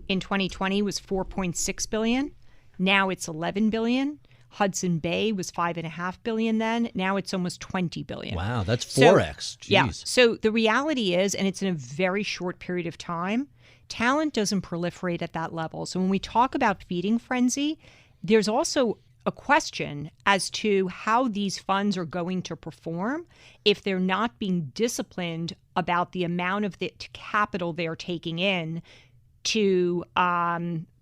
in 2020 was $4.6 billion. Now it's $11 billion. Hudson Bay was $5.5 billion then. Now it's almost $20 billion. Wow, that's 4x. Jeez. Yeah. So the reality is, and it's in a very short period of time, talent doesn't proliferate at that level. So when we talk about feeding frenzy, there's also a question as to how these funds are going to perform if they're not being disciplined about the amount of the capital they're taking in to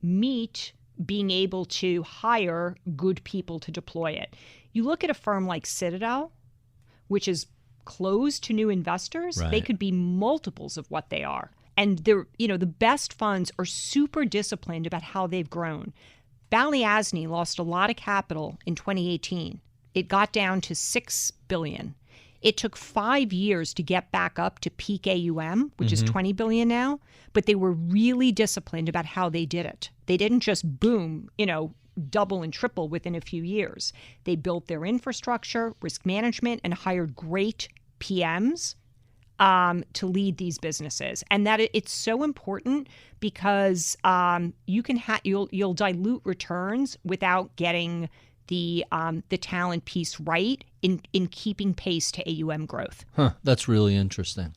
meet being able to hire good people to deploy it. You look at a firm like Citadel, which is closed to new investors, Right. They could be multiples of what they are. And they're, the best funds are super disciplined about how they've grown. Balyasny lost a lot of capital in 2018. It got down to $6 billion. It took 5 years to get back up to peak AUM, which is $20 billion now, but they were really disciplined about how they did it. They didn't just boom, double and triple within a few years. They built their infrastructure, risk management, and hired great PMs to lead these businesses. And that it's so important because you'll dilute returns without getting the talent piece right in keeping pace to AUM growth. That's really interesting.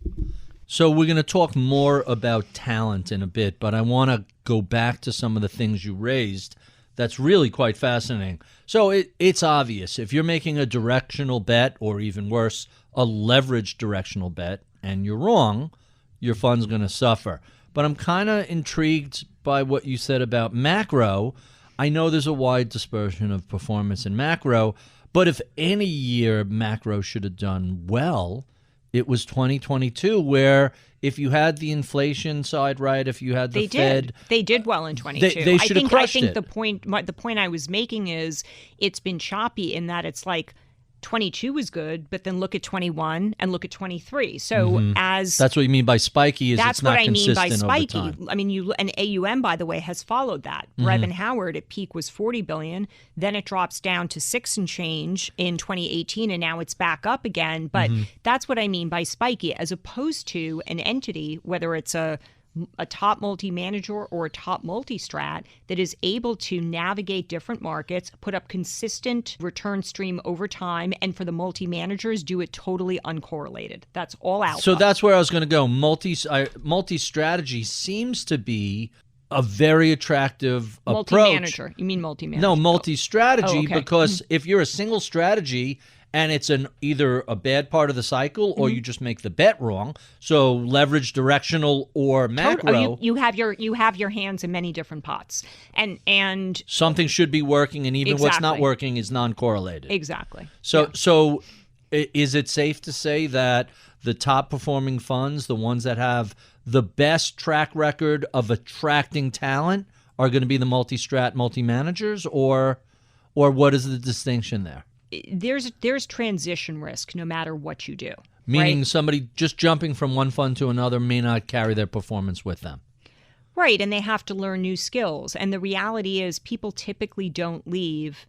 So we're going to talk more about talent in a bit, but I want to go back to some of the things you raised. That's really quite fascinating. So it's obvious. If you're making a directional bet, or even worse, a leveraged directional bet, and you're wrong, your fund's going to suffer. But I'm kind of intrigued by what you said about macro. I know there's a wide dispersion of performance in macro, but if any year macro should have done well, it was 2022, where if you had the inflation side right, if you had the Fed... They did well in 22. They should have crushed it. I think the point I was making is it's been choppy in that it's like 22 was good, but then look at 21 and look at 23. So that's what you mean by spiky. That's what I mean by consistent spiky. over time. I mean, and AUM, by the way, has followed that. Brevin Howard at peak was $40 billion. Then it drops down to 6 and change in 2018, and now it's back up again. But that's what I mean by spiky, as opposed to an entity, whether it's a top multi-manager or a top multi-strat that is able to navigate different markets, put up consistent return stream over time, and for the multi-managers, do it totally uncorrelated. That's all alpha. So that's where I was going to go. Multi-strategy seems to be a very attractive approach. Multi-manager. You mean multi-manager? No, multi-strategy, okay. Because if you're a single strategy and it's either a bad part of the cycle or you just make the bet wrong, so leverage directional or macro, you have your hands in many different pots, and something should be working, and even what's not Exactly. working is non-correlated. Exactly. So is it safe to say that the top performing funds, the ones that have the best track record of attracting talent, are going to be the multi-strat, multi-managers, or what is the distinction there? There's transition risk no matter what you do. Meaning right? somebody just jumping from one fund to another may not carry their performance with them. Right, and they have to learn new skills. And the reality is people typically don't leave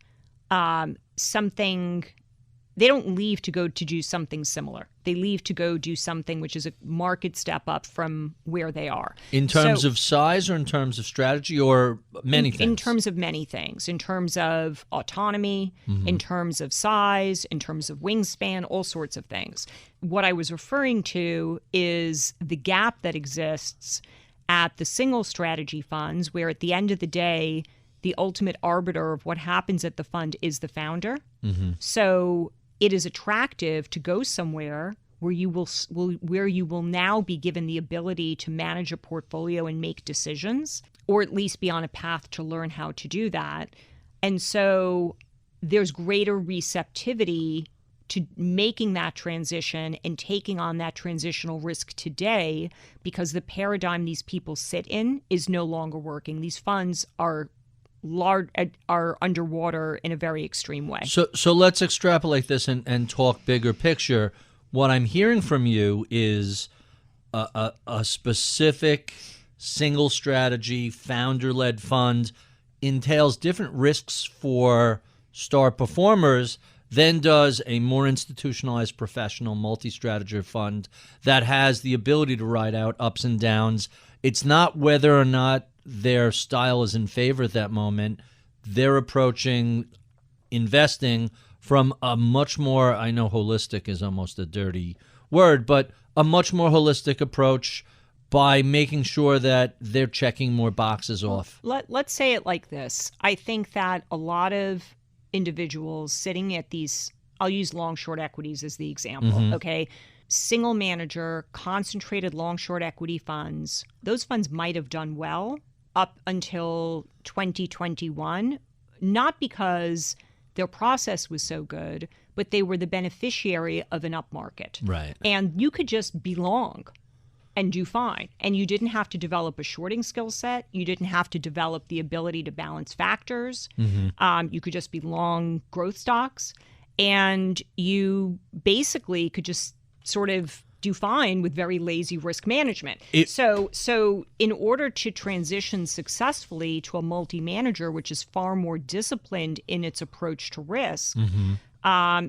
they don't leave to go to do something similar. They leave to go do something which is a market step up from where they are. In terms of size, or in terms of strategy, or many things? In terms of many things. In terms of autonomy, in terms of size, in terms of wingspan, all sorts of things. What I was referring to is the gap that exists at the single strategy funds, where at the end of the day, the ultimate arbiter of what happens at the fund is the founder. So it is attractive to go somewhere where you will now be given the ability to manage a portfolio and make decisions, or at least be on a path to learn how to do that. And so there's greater receptivity to making that transition and taking on that transitional risk today, because the paradigm these people sit in is no longer working. These funds are are underwater in a very extreme way. So let's extrapolate this and talk bigger picture. What I'm hearing from you is a specific single strategy, founder-led fund entails different risks for star performers than does a more institutionalized professional multi-strategy fund that has the ability to ride out ups and downs. It's not whether or not their style is in favor at that moment. They're approaching investing from a much more, I know holistic is almost a dirty word, but a much more holistic approach by making sure that they're checking more boxes off. Let's say it like this. I think that a lot of individuals sitting at these, I'll use long-short equities as the example, okay? Single manager, concentrated long-short equity funds, those funds might have done well up until 2021, not because their process was so good, but they were the beneficiary of an up market. Right. And you could just be long and do fine. And you didn't have to develop a shorting skill set. You didn't have to develop the ability to balance factors. You could just be long growth stocks. And you basically could just sort of do fine with very lazy risk management. So in order to transition successfully to a multi-manager, which is far more disciplined in its approach to risk,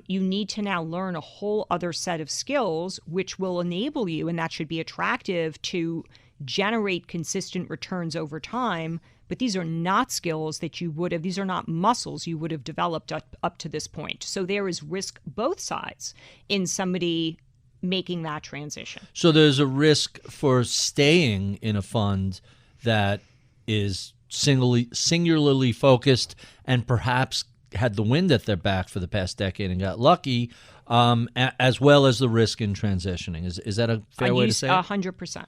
you need to now learn a whole other set of skills, which will enable you, and that should be attractive, to generate consistent returns over time. But these are not skills that you would have, these are not muscles you would have developed up to this point. So there is risk both sides in somebody making that transition. So there's a risk for staying in a fund that is singularly focused and perhaps had the wind at their back for the past decade and got lucky, as well as the risk in transitioning. Is that a fair way to say it? 100%.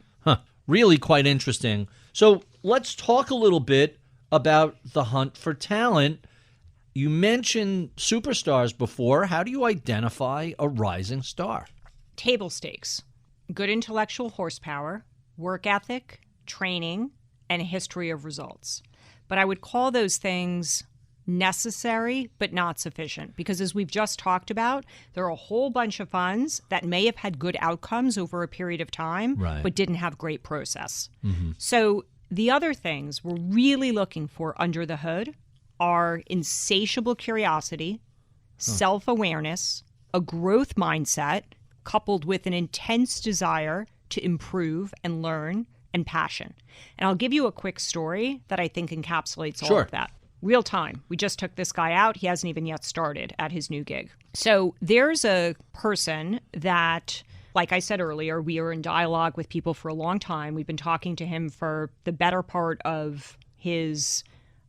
Really quite interesting. So let's talk a little bit about the hunt for talent. You mentioned superstars before. How do you identify a rising star? Table stakes, good intellectual horsepower, work ethic, training, and a history of results. But I would call those things necessary but not sufficient, because as we've just talked about, there are a whole bunch of funds that may have had good outcomes over a period of time, but didn't have great process. So the other things we're really looking for under the hood are insatiable curiosity, self-awareness, a growth mindset, coupled with an intense desire to improve and learn, and passion. And I'll give you a quick story that I think encapsulates all of that. Real time. We just took this guy out. He hasn't even yet started at his new gig. So there's a person that, like I said earlier, we are in dialogue with people for a long time. We've been talking to him for the better part of his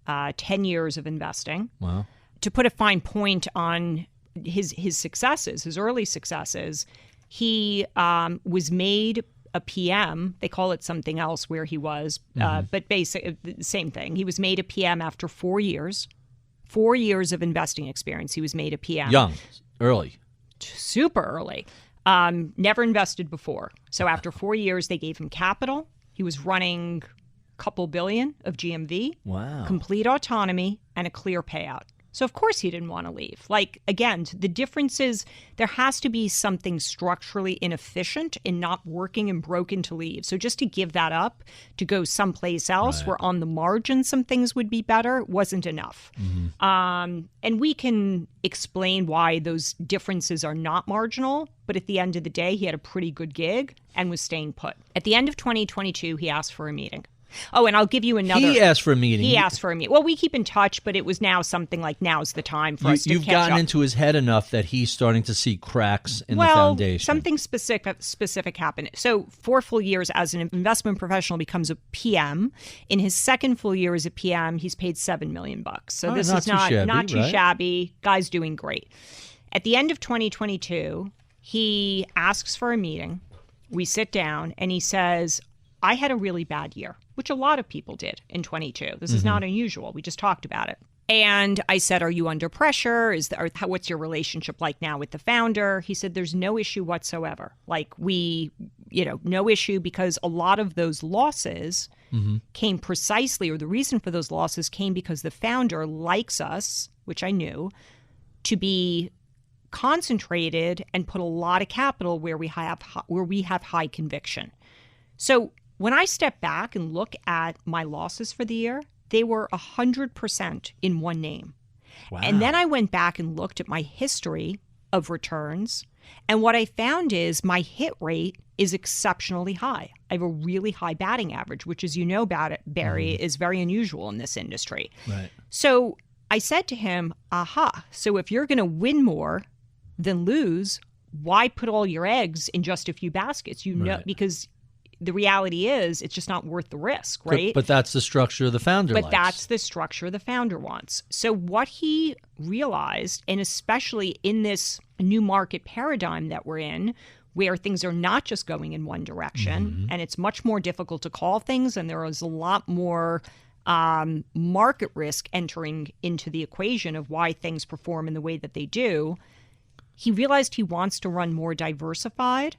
10 years of investing. Wow. To put a fine point on his successes, his early successes, he was made a PM. They call it something else where he was, but basically the same thing. He was made a PM after 4 years. 4 years of investing experience. He was made a PM. Young, early. Super early. Never invested before. So after 4 years, they gave him capital. He was running a couple billion of GMV. Wow. Complete autonomy and a clear payout. So of course he didn't want to leave. Like, again, the difference is there has to be something structurally inefficient in not working and broken to leave. So just to give that up, to go someplace else where on the margin some things would be better, wasn't enough. And we can explain why those differences are not marginal, but at the end of the day, he had a pretty good gig and was staying put. At the end of 2022, he asked for a meeting. Oh, and I'll give you another. He asked for a meeting. He asked for a meeting. Well, we keep in touch, but it was now something like now's the time for us to catch up. You've gotten into his head enough that he's starting to see cracks in the foundation. Something specific happened. So 4 full years as an investment professional becomes a PM. In his second full year as a PM, he's paid $7 million. So this is not too shabby. Guy's doing great. At the end of 2022, he asks for a meeting. We sit down, and he says, I had a really bad year, which a lot of people did in 22. This is not unusual. We just talked about it. And I said, are you under pressure? What's your relationship like now with the founder? He said, there's no issue whatsoever. Like no issue, because a lot of those losses came precisely, or the reason for those losses came because the founder likes us, which I knew, to be concentrated and put a lot of capital where we have high conviction. So when I step back and look at my losses for the year, they were 100% in one name. Wow. And then I went back and looked at my history of returns, and what I found is my hit rate is exceptionally high. I have a really high batting average, which, as you know about it, Barry, is very unusual in this industry. Right. So I said to him, so if you're going to win more than lose, why put all your eggs in just a few baskets? Know, because the reality is it's just not worth the risk, right? But that's the structure the founder likes. That's the structure the founder wants. So what he realized, and especially in this new market paradigm that we're in, where things are not just going in one direction, and it's much more difficult to call things, and there is a lot more market risk entering into the equation of why things perform in the way that they do, he realized he wants to run more diversified,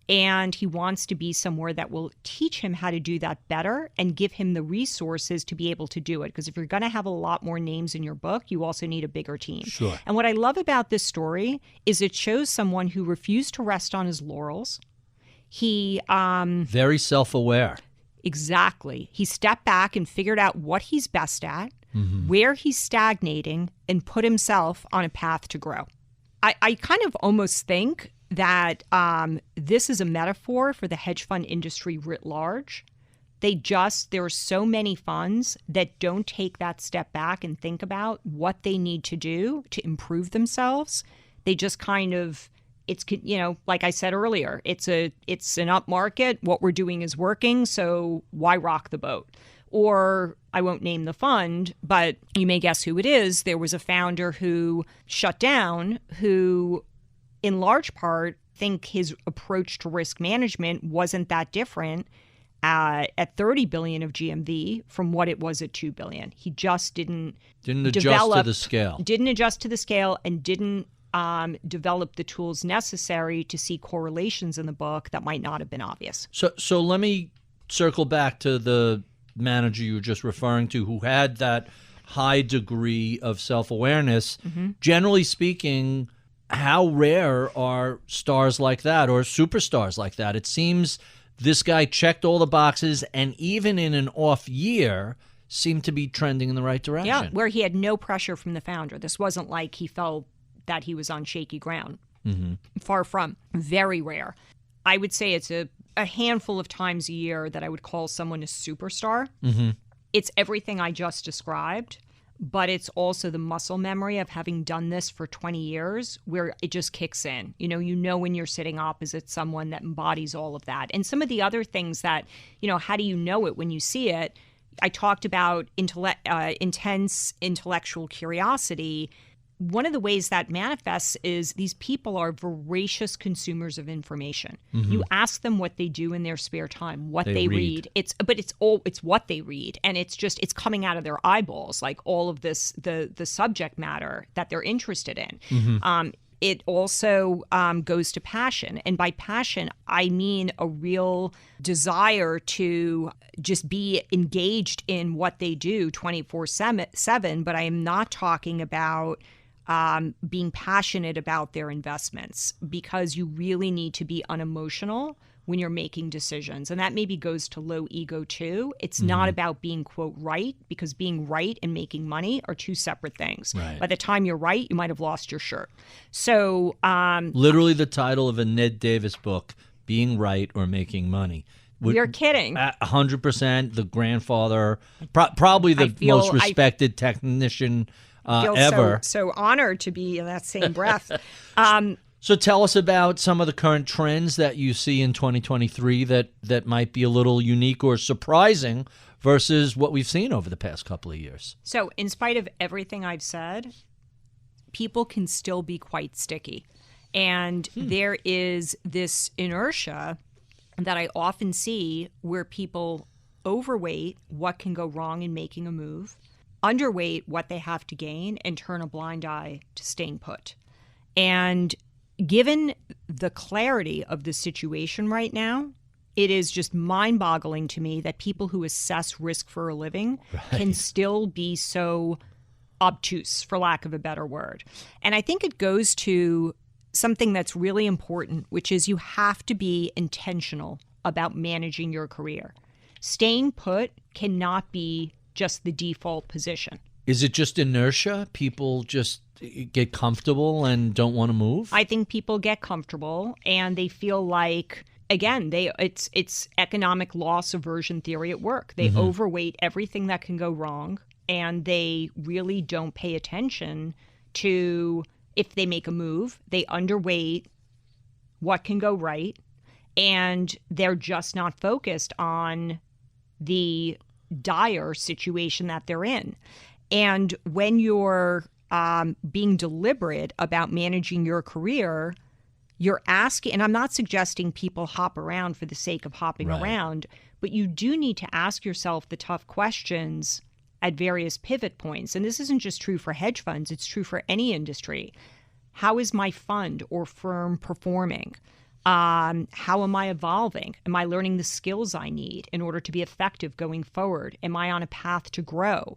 and he wants to be somewhere that will teach him how to do that better and give him the resources to be able to do it. Because if you're going to have a lot more names in your book, you also need a bigger team. Sure. And what I love about this story is it shows someone who refused to rest on his laurels. He very self-aware. Exactly. He stepped back and figured out what he's best at, where he's stagnating, and put himself on a path to grow. I kind of almost think that this is a metaphor for the hedge fund industry writ large. There are so many funds that don't take that step back and think about what they need to do to improve themselves. They just kind of, like I said earlier, it's an up market. What we're doing is working, so why rock the boat? Or I won't name the fund, but you may guess who it is. There was a founder who shut down, who in large part think his approach to risk management wasn't that different at 30 billion of GMV from what it was at 2 billion. He just didn't adjust to the scale. Didn't adjust to the scale and didn't develop the tools necessary to see correlations in the book that might not have been obvious. So let me circle back to the manager you were just referring to, who had that high degree of self-awareness. Generally speaking, how rare are stars like that or superstars like that? It seems this guy checked all the boxes, and even in an off year, seemed to be trending in the right direction. Yeah, where he had no pressure from the founder. This wasn't like he felt that he was on shaky ground. Far from. Very rare. I would say it's a handful of times a year that I would call someone a superstar. It's everything I just described, but it's also the muscle memory of having done this for 20 years where it just kicks in. You know when you're sitting opposite someone that embodies all of that. And some of the other things that, how do you know it when you see it? I talked about intense intellectual curiosity. One of the ways that manifests is these people are voracious consumers of information. You ask them what they do in their spare time, what they read. It's what they read, and it's coming out of their eyeballs, like all of this, the subject matter that they're interested in. It also goes to passion, and by passion I mean a real desire to just be engaged in what they do 24/7. But I am not talking about being passionate about their investments, because you really need to be unemotional when you're making decisions. And that maybe goes to low ego too. It's not about being, quote, right, because being right and making money are two separate things. Right. By the time you're right, you might have lost your shirt. So literally the title of a Ned Davis book, Being Right or Making Money. You're kidding. 100%. The grandfather, probably the most respected technician ever. So honored to be in that same breath. So tell us about some of the current trends that you see in 2023 that might be a little unique or surprising versus what we've seen over the past couple of years. So in spite of everything I've said, people can still be quite sticky. And there is this inertia that I often see where people overweight what can go wrong in making a move, underweight what they have to gain, and turn a blind eye to staying put. And given the clarity of the situation right now, it is just mind-boggling to me that people who assess risk for a living can still be so obtuse, for lack of a better word. And I think it goes to something that's really important, which is you have to be intentional about managing your career. Staying put cannot be just the default position. Is it just inertia? People just get comfortable and don't want to move? I think people get comfortable and they feel like, again, it's economic loss aversion theory at work. They overweight everything that can go wrong, and they really don't pay attention to, if they make a move, they underweight what can go right, and they're just not focused on the dire situation that they're in. And when you're being deliberate about managing your career, you're asking, and I'm not suggesting people hop around for the sake of hopping around, but you do need to ask yourself the tough questions at various pivot points. And this isn't just true for hedge funds, it's true for any industry. How is my fund or firm performing? How am I evolving? Am I learning the skills I need in order to be effective going forward? Am I on a path to grow?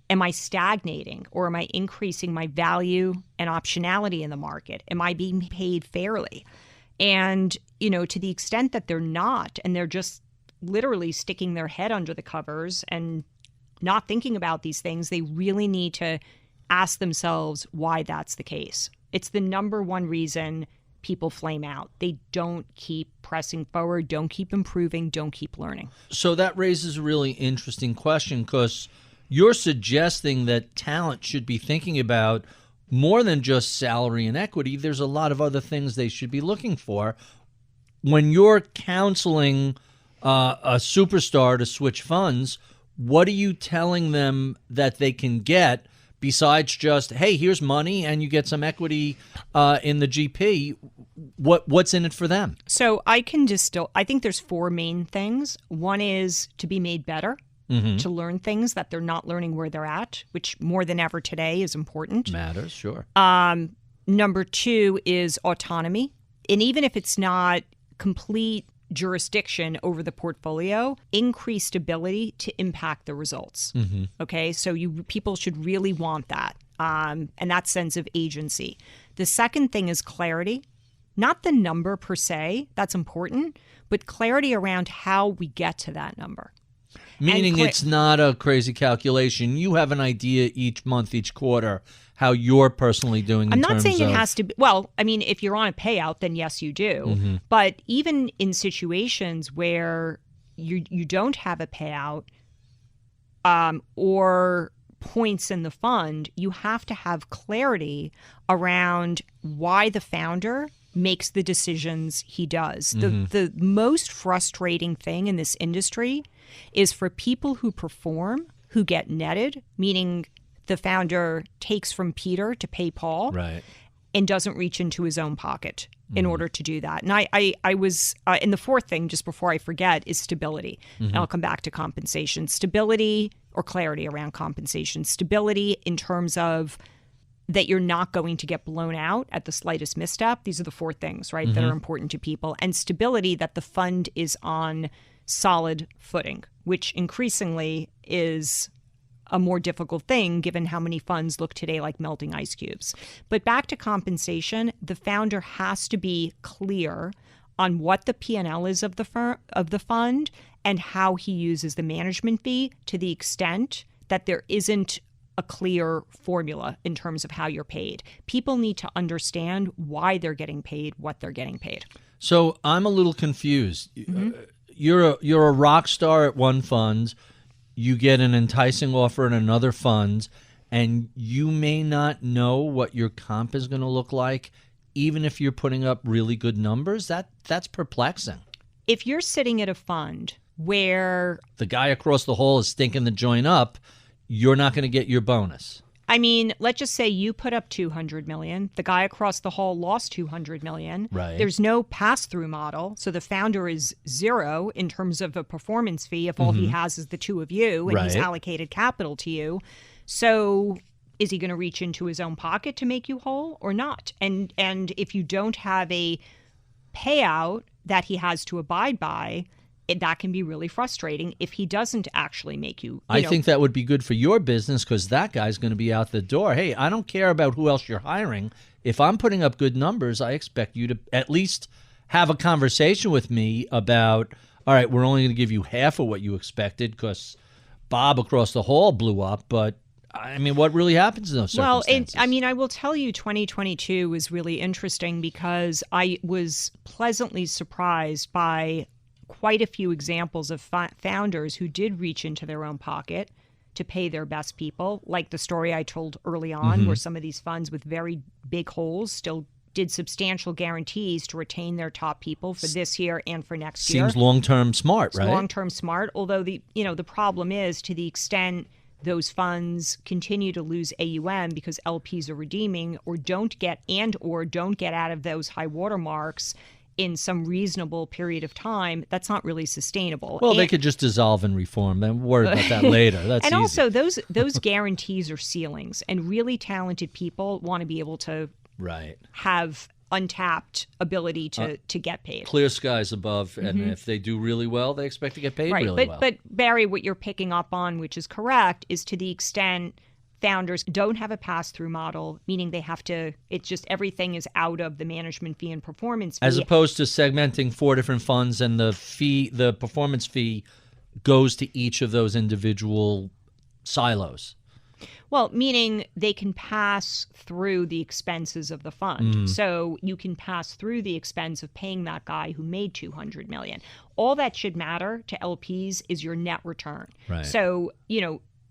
Am I stagnating, or am I increasing my value and optionality in the market? Am I being paid fairly? And, to the extent that they're not, and they're just literally sticking their head under the covers and not thinking about these things, they really need to ask themselves why that's the case. It's the number one reason people flame out. They don't keep pressing forward, don't keep improving, don't keep learning. So that raises a really interesting question, because you're suggesting that talent should be thinking about more than just salary and equity. There's a lot of other things they should be looking for. When you're counseling a superstar to switch funds, what are you telling them that they can get besides just, hey, here's money and you get some equity in the GP? What's in it for them? So I think there's four main things. One is to be made better. To learn things that they're not learning where they're at, which more than ever today is important. Matters, sure. Number two is autonomy. And even if it's not complete jurisdiction over the portfolio, increased ability to impact the results. Okay, so people should really want that, and that sense of agency. The second thing is clarity. Not the number per se, that's important, but clarity around how we get to that number. Meaning it's not a crazy calculation. You have an idea each month, each quarter, how you're personally doing in terms of... I'm not saying it has to be... Well, I mean, if you're on a payout, then yes, you do. But even in situations where you don't have a payout or points in the fund, you have to have clarity around why the founder makes the decisions he does. The most frustrating thing in this industry is for people who perform, who get netted, meaning the founder takes from Peter to pay Paul, and doesn't reach into his own pocket in order to do that. And I was, and the fourth thing, just before I forget, is stability. And I'll come back to compensation. Stability or clarity around compensation. Stability in terms of that you're not going to get blown out at the slightest misstep. These are the four things, right, that are important to people. And stability, that the fund is on solid footing, which increasingly is a more difficult thing given how many funds look today like melting ice cubes. But back to compensation, the founder has to be clear on what the P&L is of the fund and how he uses the management fee, to the extent that there isn't a clear formula in terms of how you're paid. People need to understand why they're getting paid, what they're getting paid. So I'm a little confused. You're a rock star at one fund, you get an enticing offer in another fund, and you may not know what your comp is going to look like, even if you're putting up really good numbers. That's perplexing. If you're sitting at a fund where the guy across the hall is stinking the joint up, you're not going to get your bonus. I mean, let's just say you put up $200 million. The guy across the hall lost $200 million. Right. There's no pass-through model, so the founder is zero in terms of a performance fee if all he has is the two of you and he's allocated capital to you. So is he going to reach into his own pocket to make you whole or not? And if you don't have a payout that he has to abide by, that can be really frustrating if he doesn't actually make you I think that would be good for your business because that guy's going to be out the door. Hey, I don't care about who else you're hiring. If I'm putting up good numbers, I expect you to at least have a conversation with me about, all right, we're only going to give you half of what you expected because Bob across the hall blew up. But, I mean, what really happens in those circumstances? Well, I will tell you 2022 was really interesting because I was pleasantly surprised by quite a few examples of founders who did reach into their own pocket to pay their best people, like the story I told early on, where some of these funds with very big holes still did substantial guarantees to retain their top people for this year and for next year. Seems long-term smart, right? Long-term smart, although the problem is, to the extent those funds continue to lose AUM because LPs are redeeming or don't get out of those high water marks in some reasonable period of time, that's not really sustainable. Well, they could just dissolve and reform. Then worry about that later. That's and easy. Also, those guarantees are ceilings, and really talented people want to be able to have untapped ability to get paid. Clear skies above, and if they do really well, they expect to get paid really well. But Barry, what you're picking up on, which is correct, is to the extent founders don't have a pass-through model, meaning they have to, it's just everything is out of the management fee and performance fee. As opposed to segmenting 4 different funds and the performance fee goes to each of those individual silos. Well, meaning they can pass through the expenses of the fund. So you can pass through the expense of paying that guy who made $200 million. All that should matter to LPs is your net return. Right. So,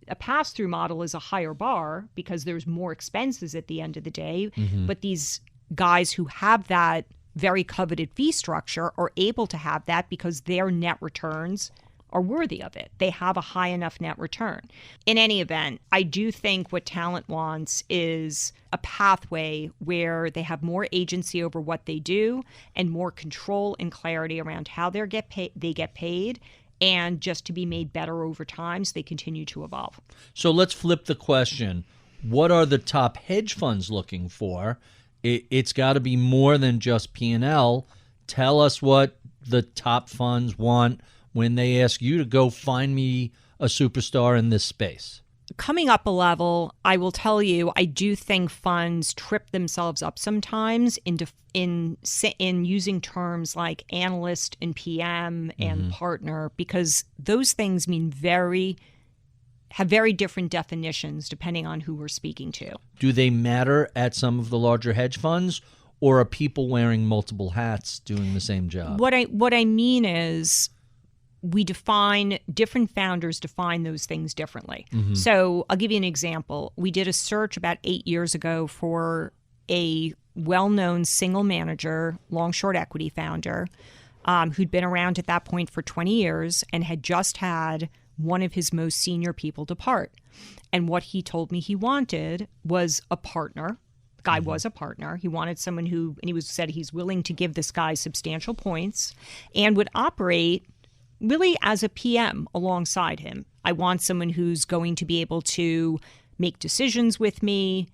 a pass-through model is a higher bar because there's more expenses at the end of the day. But these guys who have that very coveted fee structure are able to have that because their net returns are worthy of it. They have a high enough net return. In any event, I do think what talent wants is a pathway where they have more agency over what they do and more control and clarity around how they get paid, and just to be made better over time so they continue to evolve. So let's flip the question. What are the top hedge funds looking for? It's got to be more than just P&L. Tell us what the top funds want when they ask you to go find me a superstar in this space. Coming up a level, I will tell you, I do think funds trip themselves up sometimes in using terms like analyst and PM and partner, because those things have very different definitions depending on who we're speaking to. Do they matter at some of the larger hedge funds, or are people wearing multiple hats doing the same job? What I mean is, different founders define those things differently. So I'll give you an example. We did a search about 8 years ago for a well-known single manager, long-short equity founder who'd been around at that point for 20 years and had just had one of his most senior people depart. And what he told me he wanted was a partner. The guy was a partner. He wanted someone said he's willing to give this guy substantial points and would operate really as a PM alongside him. I want someone who's going to be able to make decisions with me,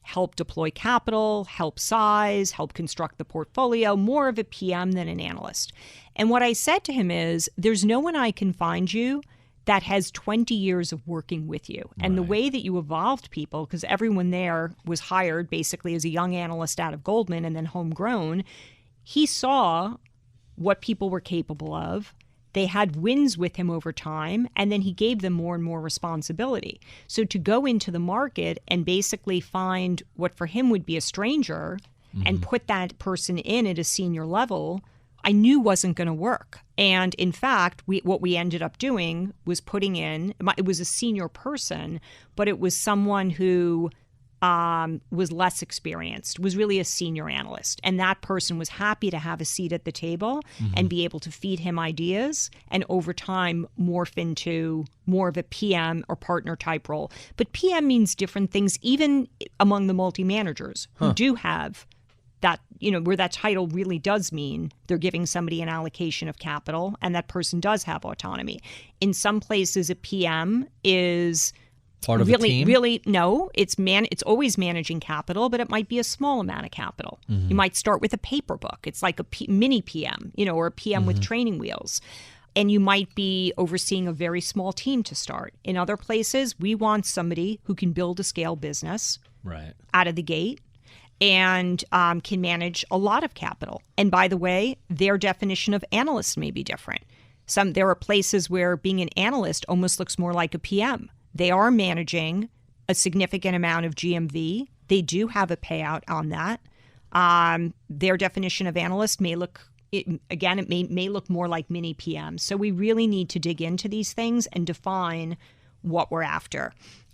help deploy capital, help size, help construct the portfolio, more of a PM than an analyst. And what I said to him is, there's no one I can find you that has 20 years of working with you. And the way that you evolved people, because everyone there was hired basically as a young analyst out of Goldman and then homegrown, he saw what people were capable of. They had wins with him over time, and then he gave them more and more responsibility. So to go into the market and basically find what for him would be a stranger and put that person in at a senior level, I knew wasn't going to work. And in fact, what we ended up doing was putting in, it was a senior person, but it was someone who was less experienced, was really a senior analyst. And that person was happy to have a seat at the table and be able to feed him ideas and over time morph into more of a PM or partner type role. But PM means different things, even among the multi-managers who do have that, where that title really does mean they're giving somebody an allocation of capital and that person does have autonomy. In some places, a PM is Part of a team? Really, no. It's always managing capital, but it might be a small amount of capital. You might start with a paper book. It's like a mini PM, or a PM with training wheels. And you might be overseeing a very small team to start. In other places, we want somebody who can build a scale business out of the gate and can manage a lot of capital. And by the way, their definition of analyst may be different. There are places where being an analyst almost looks more like a PM. They are managing a significant amount of GMV. They do have a payout on that. Their definition of analyst may look, it may look more like mini PM. So we really need to dig into these things and define what we're after.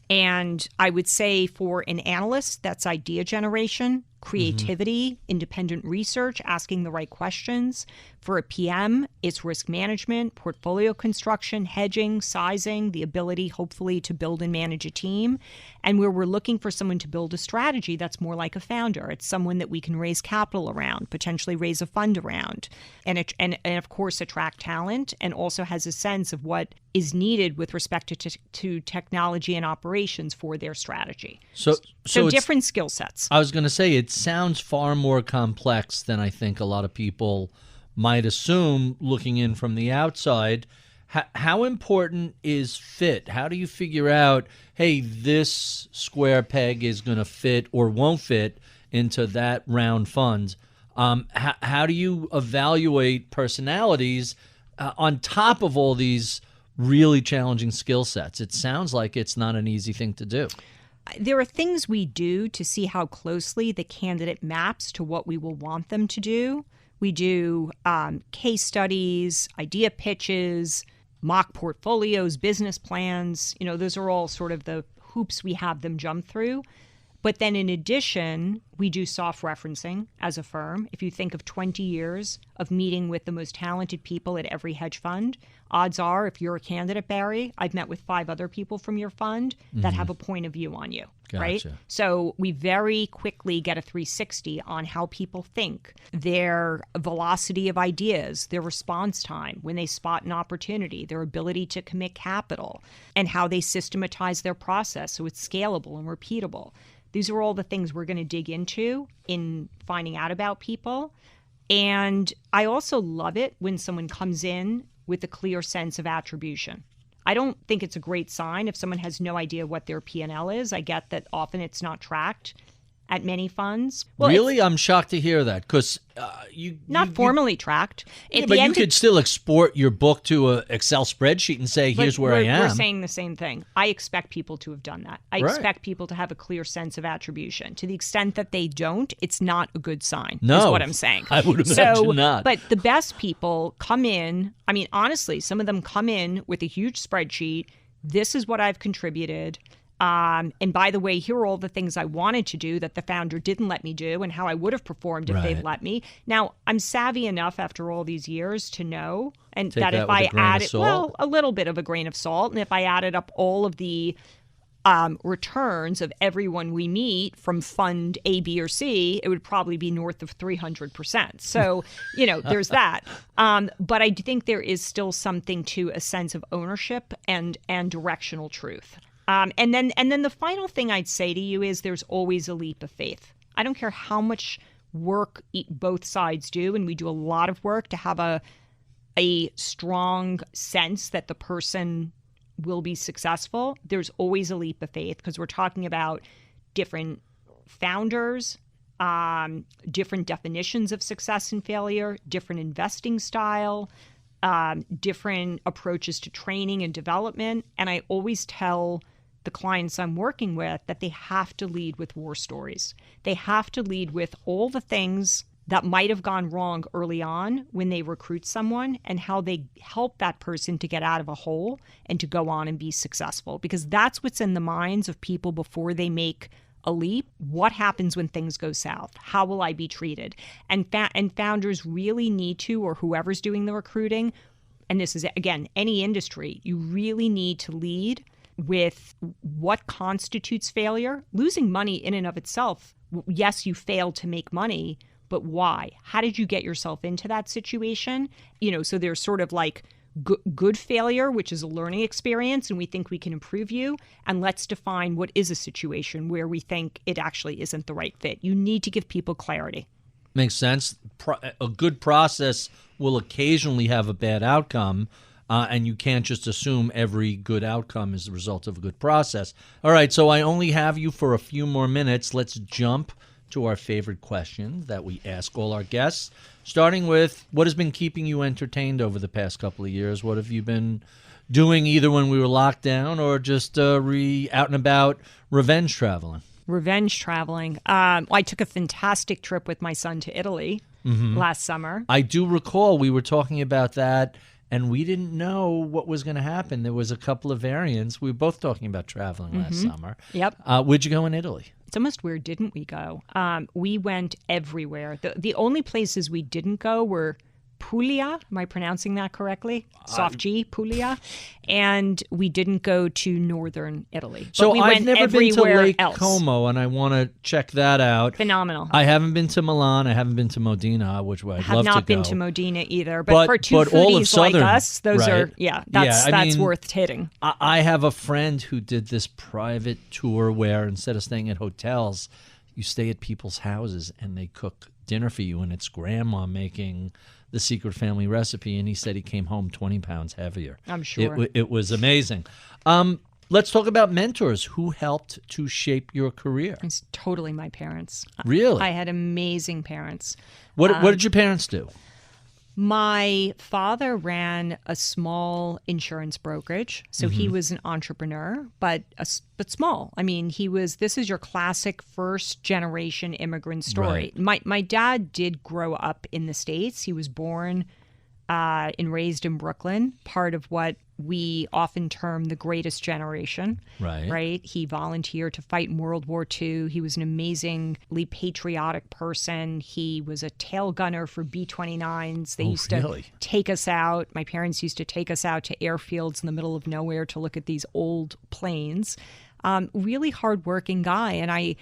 And I would say for an analyst, that's idea generation, creativity, independent research, asking the right questions. For a PM, it's risk management, portfolio construction, hedging, sizing, the ability, hopefully, to build and manage a team. And where we're looking for someone to build a strategy, that's more like a founder. It's someone that we can raise capital around, potentially raise a fund around, and of course, attract talent, and also has a sense of what is needed with respect to technology and operations for their strategy. So different skill sets. I was going to say, it sounds far more complex than I think a lot of people might assume looking in from the outside. How important is fit? How do you figure out, hey, this square peg is going to fit or won't fit into that round fund? How do you evaluate personalities on top of all these really challenging skill sets? It sounds like it's not an easy thing to do. There are things we do to see how closely the candidate maps to what we will want them to do. We do case studies, idea pitches, mock portfolios, business plans. Those are all sort of the hoops we have them jump through. But then in addition, we do soft referencing as a firm. If you think of 20 years of meeting with the most talented people at every hedge fund, odds are, if you're a candidate, Barry, I've met with 5 other people from your fund that have a point of view on you, right? So we very quickly get a 360 on how people think, their velocity of ideas, their response time when they spot an opportunity, their ability to commit capital, and how they systematize their process so it's scalable and repeatable. These are all the things we're going to dig into in finding out about people. And I also love it when someone comes in with a clear sense of attribution. I don't think it's a great sign if someone has no idea what their P&L is. I get that often it's not tracked at many funds. Well, really? I'm shocked to hear that, because you formally tracked. But you could still export your book to an Excel spreadsheet and say, here's where I am. We're saying the same thing. I expect people to have done that. I expect people to have a clear sense of attribution. To the extent that they don't, it's not a good sign, is what I'm saying. I would imagine not. But the best people come in, honestly, some of them come in with a huge spreadsheet. This is what I've contributed. And by the way, here are all the things I wanted to do that the founder didn't let me do and how I would have performed if they'd let me. Now, I'm savvy enough after all these years to know that if I added, a little bit of a grain of salt, and if I added up all of the returns of everyone we meet from fund A, B, or C, it would probably be north of 300%. So, there's that. But I think there is still something to a sense of ownership and directional truth. And then the final thing I'd say to you is there's always a leap of faith. I don't care how much work both sides do, and we do a lot of work to have a strong sense that the person will be successful. There's always a leap of faith because we're talking about different founders, different definitions of success and failure, different investing style, different approaches to training and development. And I always tell the clients I'm working with that they have to lead with war stories. They have to lead with all the things that might have gone wrong early on when they recruit someone and how they help that person to get out of a hole and to go on and be successful. Because that's what's in the minds of people before they make a leap. What happens when things go south? How will I be treated? And founders really need to, or whoever's doing the recruiting, and this is, again, any industry, you really need to lead with what constitutes failure. Losing money in and of itself, yes, you failed to make money, but why? How did you get yourself into that situation? So there's sort of like good failure, which is a learning experience, and we think we can improve you, and let's define what is a situation where we think it actually isn't the right fit. You need to give people clarity. Makes sense. A good process will occasionally have a bad outcome, and you can't just assume every good outcome is the result of a good process. All right, so I only have you for a few more minutes. Let's jump to our favorite question that we ask all our guests, starting with what has been keeping you entertained over the past couple of years? What have you been doing either when we were locked down or just out and about revenge traveling? Revenge traveling. I took a fantastic trip with my son to Italy last summer. I do recall we were talking about that, and we didn't know what was going to happen. There was a couple of variants. We were both talking about traveling last summer. Yep. Where'd you go in Italy? It's almost where didn't we go? We went everywhere. The only places we didn't go were Puglia. Am I pronouncing that correctly? Soft G, Puglia. And we didn't go to northern Italy. So we I've went never been to Lake else. Como, and I want to check that out. Phenomenal. I haven't been to Milan. I haven't been to Modena, which I'd love to go. Have not been to Modena either. But for two all of foodies like Southern, us, those right? are, that's worth hitting. I have a friend who did this private tour where instead of staying at hotels, you stay at people's houses and they cook dinner for you, and it's grandma making the secret family recipe, and he said he came home 20 pounds heavier. I'm sure. It was amazing. Let's talk about mentors. Who helped to shape your career? It's totally my parents. Really? I had amazing parents. What did your parents do? My father ran a small insurance brokerage, so he was an entrepreneur, but small. I mean, this is your classic first-generation immigrant story. Right. My dad did grow up in the States. He was born and raised in Brooklyn, part of what we often term the greatest generation. Right. He volunteered to fight in World War II. He was an amazingly patriotic person. He was a tail gunner for B-29s. They used to take us out. My parents used to take us out to airfields in the middle of nowhere to look at these old planes. Really hardworking guy. And I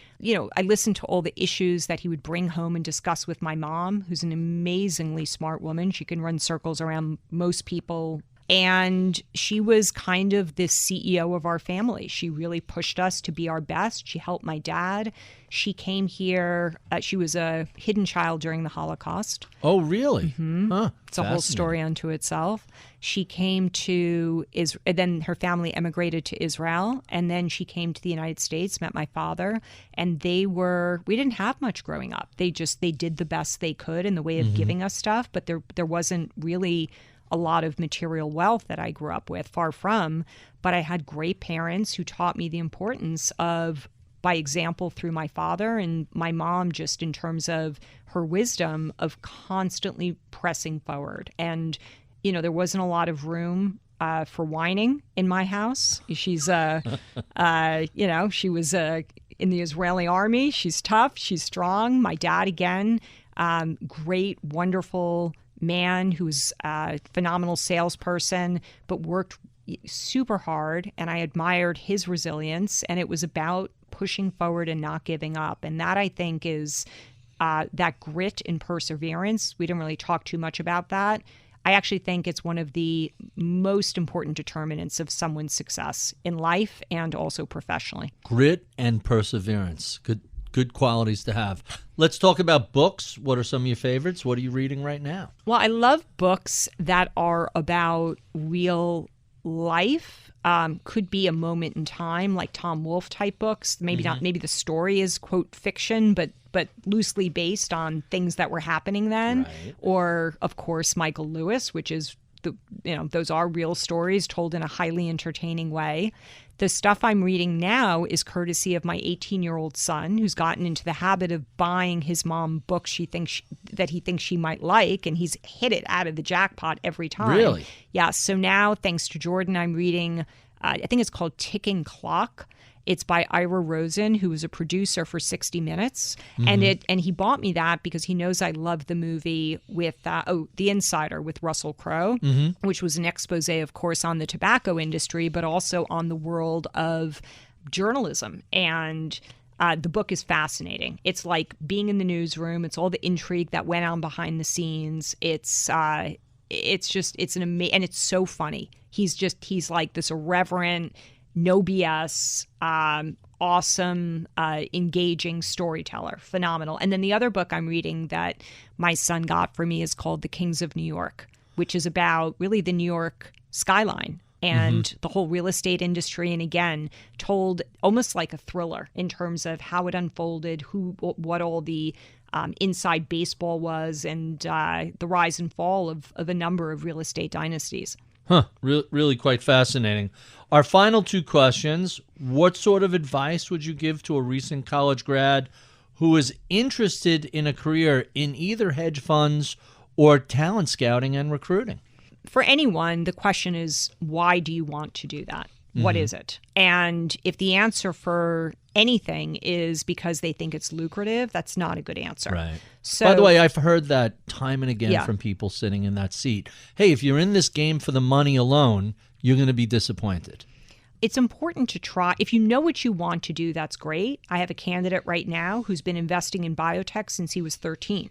listened to all the issues that he would bring home and discuss with my mom, who's an amazingly smart woman. She can run circles around most people. And she was kind of the CEO of our family. She really pushed us to be our best. She helped my dad. She came here. She was a hidden child during the Holocaust. Oh, really? Huh, it's a whole story unto itself. She came to Israel, then her family emigrated to Israel, and then she came to the United States, met my father, and we didn't have much growing up. They did the best they could in the way of giving us stuff, but there wasn't really a lot of material wealth that I grew up with, far from, but I had great parents who taught me the importance of, by example, through my father, and my mom, just in terms of her wisdom of constantly pressing forward. And, there wasn't a lot of room for whining in my house. She's, she was in the Israeli army. She's tough. She's strong. My dad, again, great, wonderful man who was a phenomenal salesperson, but worked super hard, and I admired his resilience, and it was about pushing forward and not giving up. And that, I think, is that grit and perseverance. We didn't really talk too much about that. I actually think it's one of the most important determinants of someone's success in life and also professionally. Grit and perseverance. Good qualities to have. Let's talk about books. What are some of your favorites? What are you reading right now? Well, I love books that are about real life. Could be a moment in time, like Tom Wolfe type books. Maybe not. Maybe the story is, quote, fiction, but loosely based on things that were happening then. Right. Or, of course, Michael Lewis, which is those are real stories told in a highly entertaining way. The stuff I'm reading now is courtesy of my 18-year-old son, who's gotten into the habit of buying his mom books that he thinks she might like, and he's hit it out of the jackpot every time. Really? Yeah. So now, thanks to Jordan, I'm reading, I think it's called Ticking Clock. It's by Ira Rosen, who was a producer for 60 Minutes. And he bought me that because he knows I love the movie with, The Insider with Russell Crowe, which was an expose, of course, on the tobacco industry, but also on the world of journalism. And the book is fascinating. It's like being in the newsroom. It's all the intrigue that went on behind the scenes. It's it's an amazing, and it's so funny. He's like this irreverent, no BS, awesome, engaging storyteller. Phenomenal. And then the other book I'm reading that my son got for me is called The Kings of New York, which is about really the New York skyline and the whole real estate industry. And again, told almost like a thriller in terms of how it unfolded, what all the inside baseball was, and the rise and fall of a number of real estate dynasties. Really quite fascinating. Our final two questions. What sort of advice would you give to a recent college grad who is interested in a career in either hedge funds or talent scouting and recruiting? For anyone, the question is, why do you want to do that? What is it? And if the answer for anything is because they think it's lucrative, that's not a good answer. Right. So, by the way, I've heard that time and again from people sitting in that seat. Hey, if you're in this game for the money alone, you're going to be disappointed. It's important to try. If you know what you want to do, that's great. I have a candidate right now who's been investing in biotech since he was 13.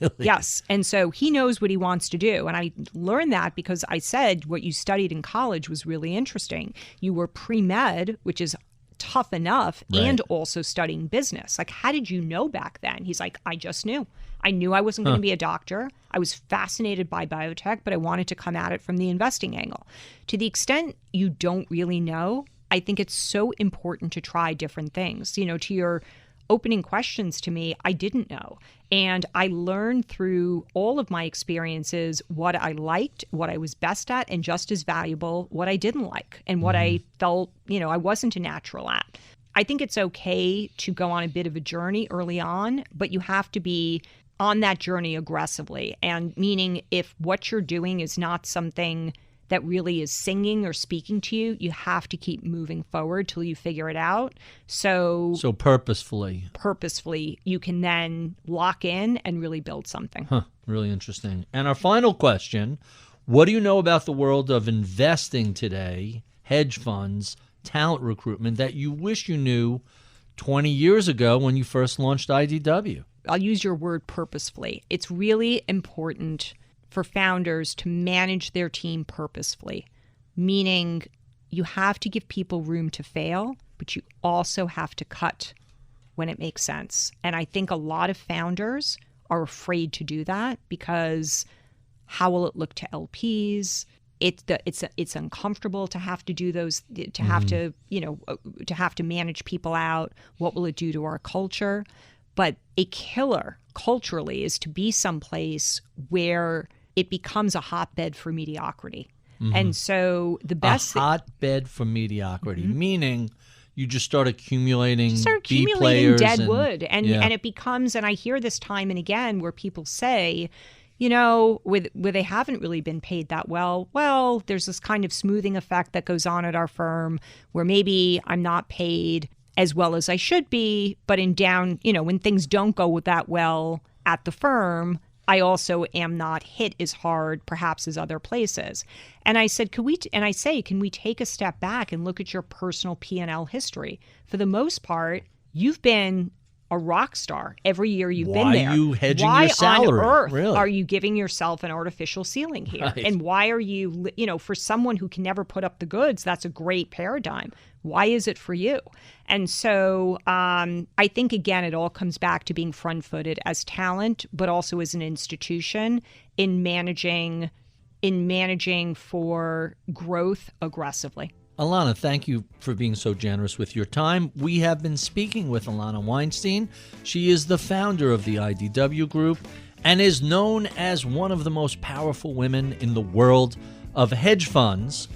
Really? Yes. And so he knows what he wants to do. And I learned that because I said what you studied in college was really interesting. You were pre-med, which is tough enough, and also studying business. Like, how did you know back then? He's like, I just knew. I knew I wasn't going to be a doctor. I was fascinated by biotech, but I wanted to come at it from the investing angle. To the extent you don't really know, I think it's so important to try different things. You know, to your opening questions to me, I didn't know. And I learned through all of my experiences what I liked, what I was best at, and just as valuable, what I didn't like and what I felt, I wasn't a natural at. I think it's okay to go on a bit of a journey early on, but you have to be on that journey aggressively. And meaning if what you're doing is not something that really is singing or speaking to you, you have to keep moving forward till you figure it out. So purposefully, you can then lock in and really build something. Really interesting. And our final question, what do you know about the world of investing today, hedge funds, talent recruitment that you wish you knew 20 years ago when you first launched IDW? I'll use your word purposefully. It's really important for founders to manage their team purposefully, meaning you have to give people room to fail, but you also have to cut when it makes sense. And I think a lot of founders are afraid to do that because how will it look to LPs? It's uncomfortable to have to do those, to have to manage people out. What will it do to our culture? But a killer culturally is to be someplace where it becomes a hotbed for mediocrity. And so the best... A hotbed for mediocrity, meaning you just start accumulating B players, dead and, wood. And it becomes, and I hear this time and again where people say, where they haven't really been paid that well, there's this kind of smoothing effect that goes on at our firm where maybe I'm not paid as well as I should be, but when things don't go that well at the firm, I also am not hit as hard, perhaps, as other places. And I said, can we take a step back and look at your personal P&L history? For the most part, you've been a rock star every year you've been there. Why are you hedging your salary? Why on earth really? Are you giving yourself an artificial ceiling here? Right. And why are you, for someone who can never put up the goods, that's a great paradigm. Why is it for you? And so I think, again, it all comes back to being front-footed as talent, but also as an institution in managing for growth aggressively. Ilana, thank you for being so generous with your time. We have been speaking with Ilana Weinstein. She is the founder of the IDW Group and is known as one of the most powerful women in the world of hedge funds.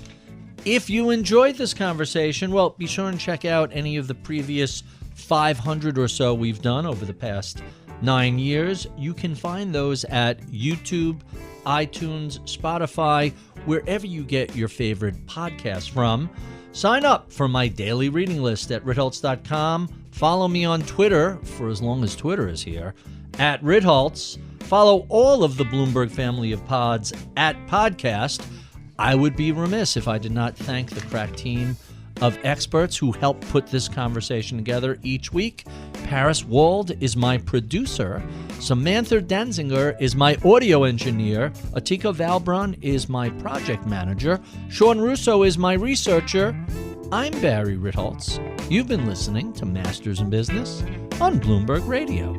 If you enjoyed this conversation, well, be sure and check out any of the previous 500 or so we've done over the past 9 years. You can find those at YouTube, iTunes, Spotify, wherever you get your favorite podcasts from. Sign up for my daily reading list at Ritholtz.com. Follow me on Twitter, for as long as Twitter is here, at Ritholtz. Follow all of the Bloomberg family of pods at Podcast. I would be remiss if I did not thank the crack team of experts who help put this conversation together each week. Paris Wald is my producer. Samantha Danzinger is my audio engineer. Atika Valbrun is my project manager. Sean Russo is my researcher. I'm Barry Ritholtz. You've been listening to Masters in Business on Bloomberg Radio.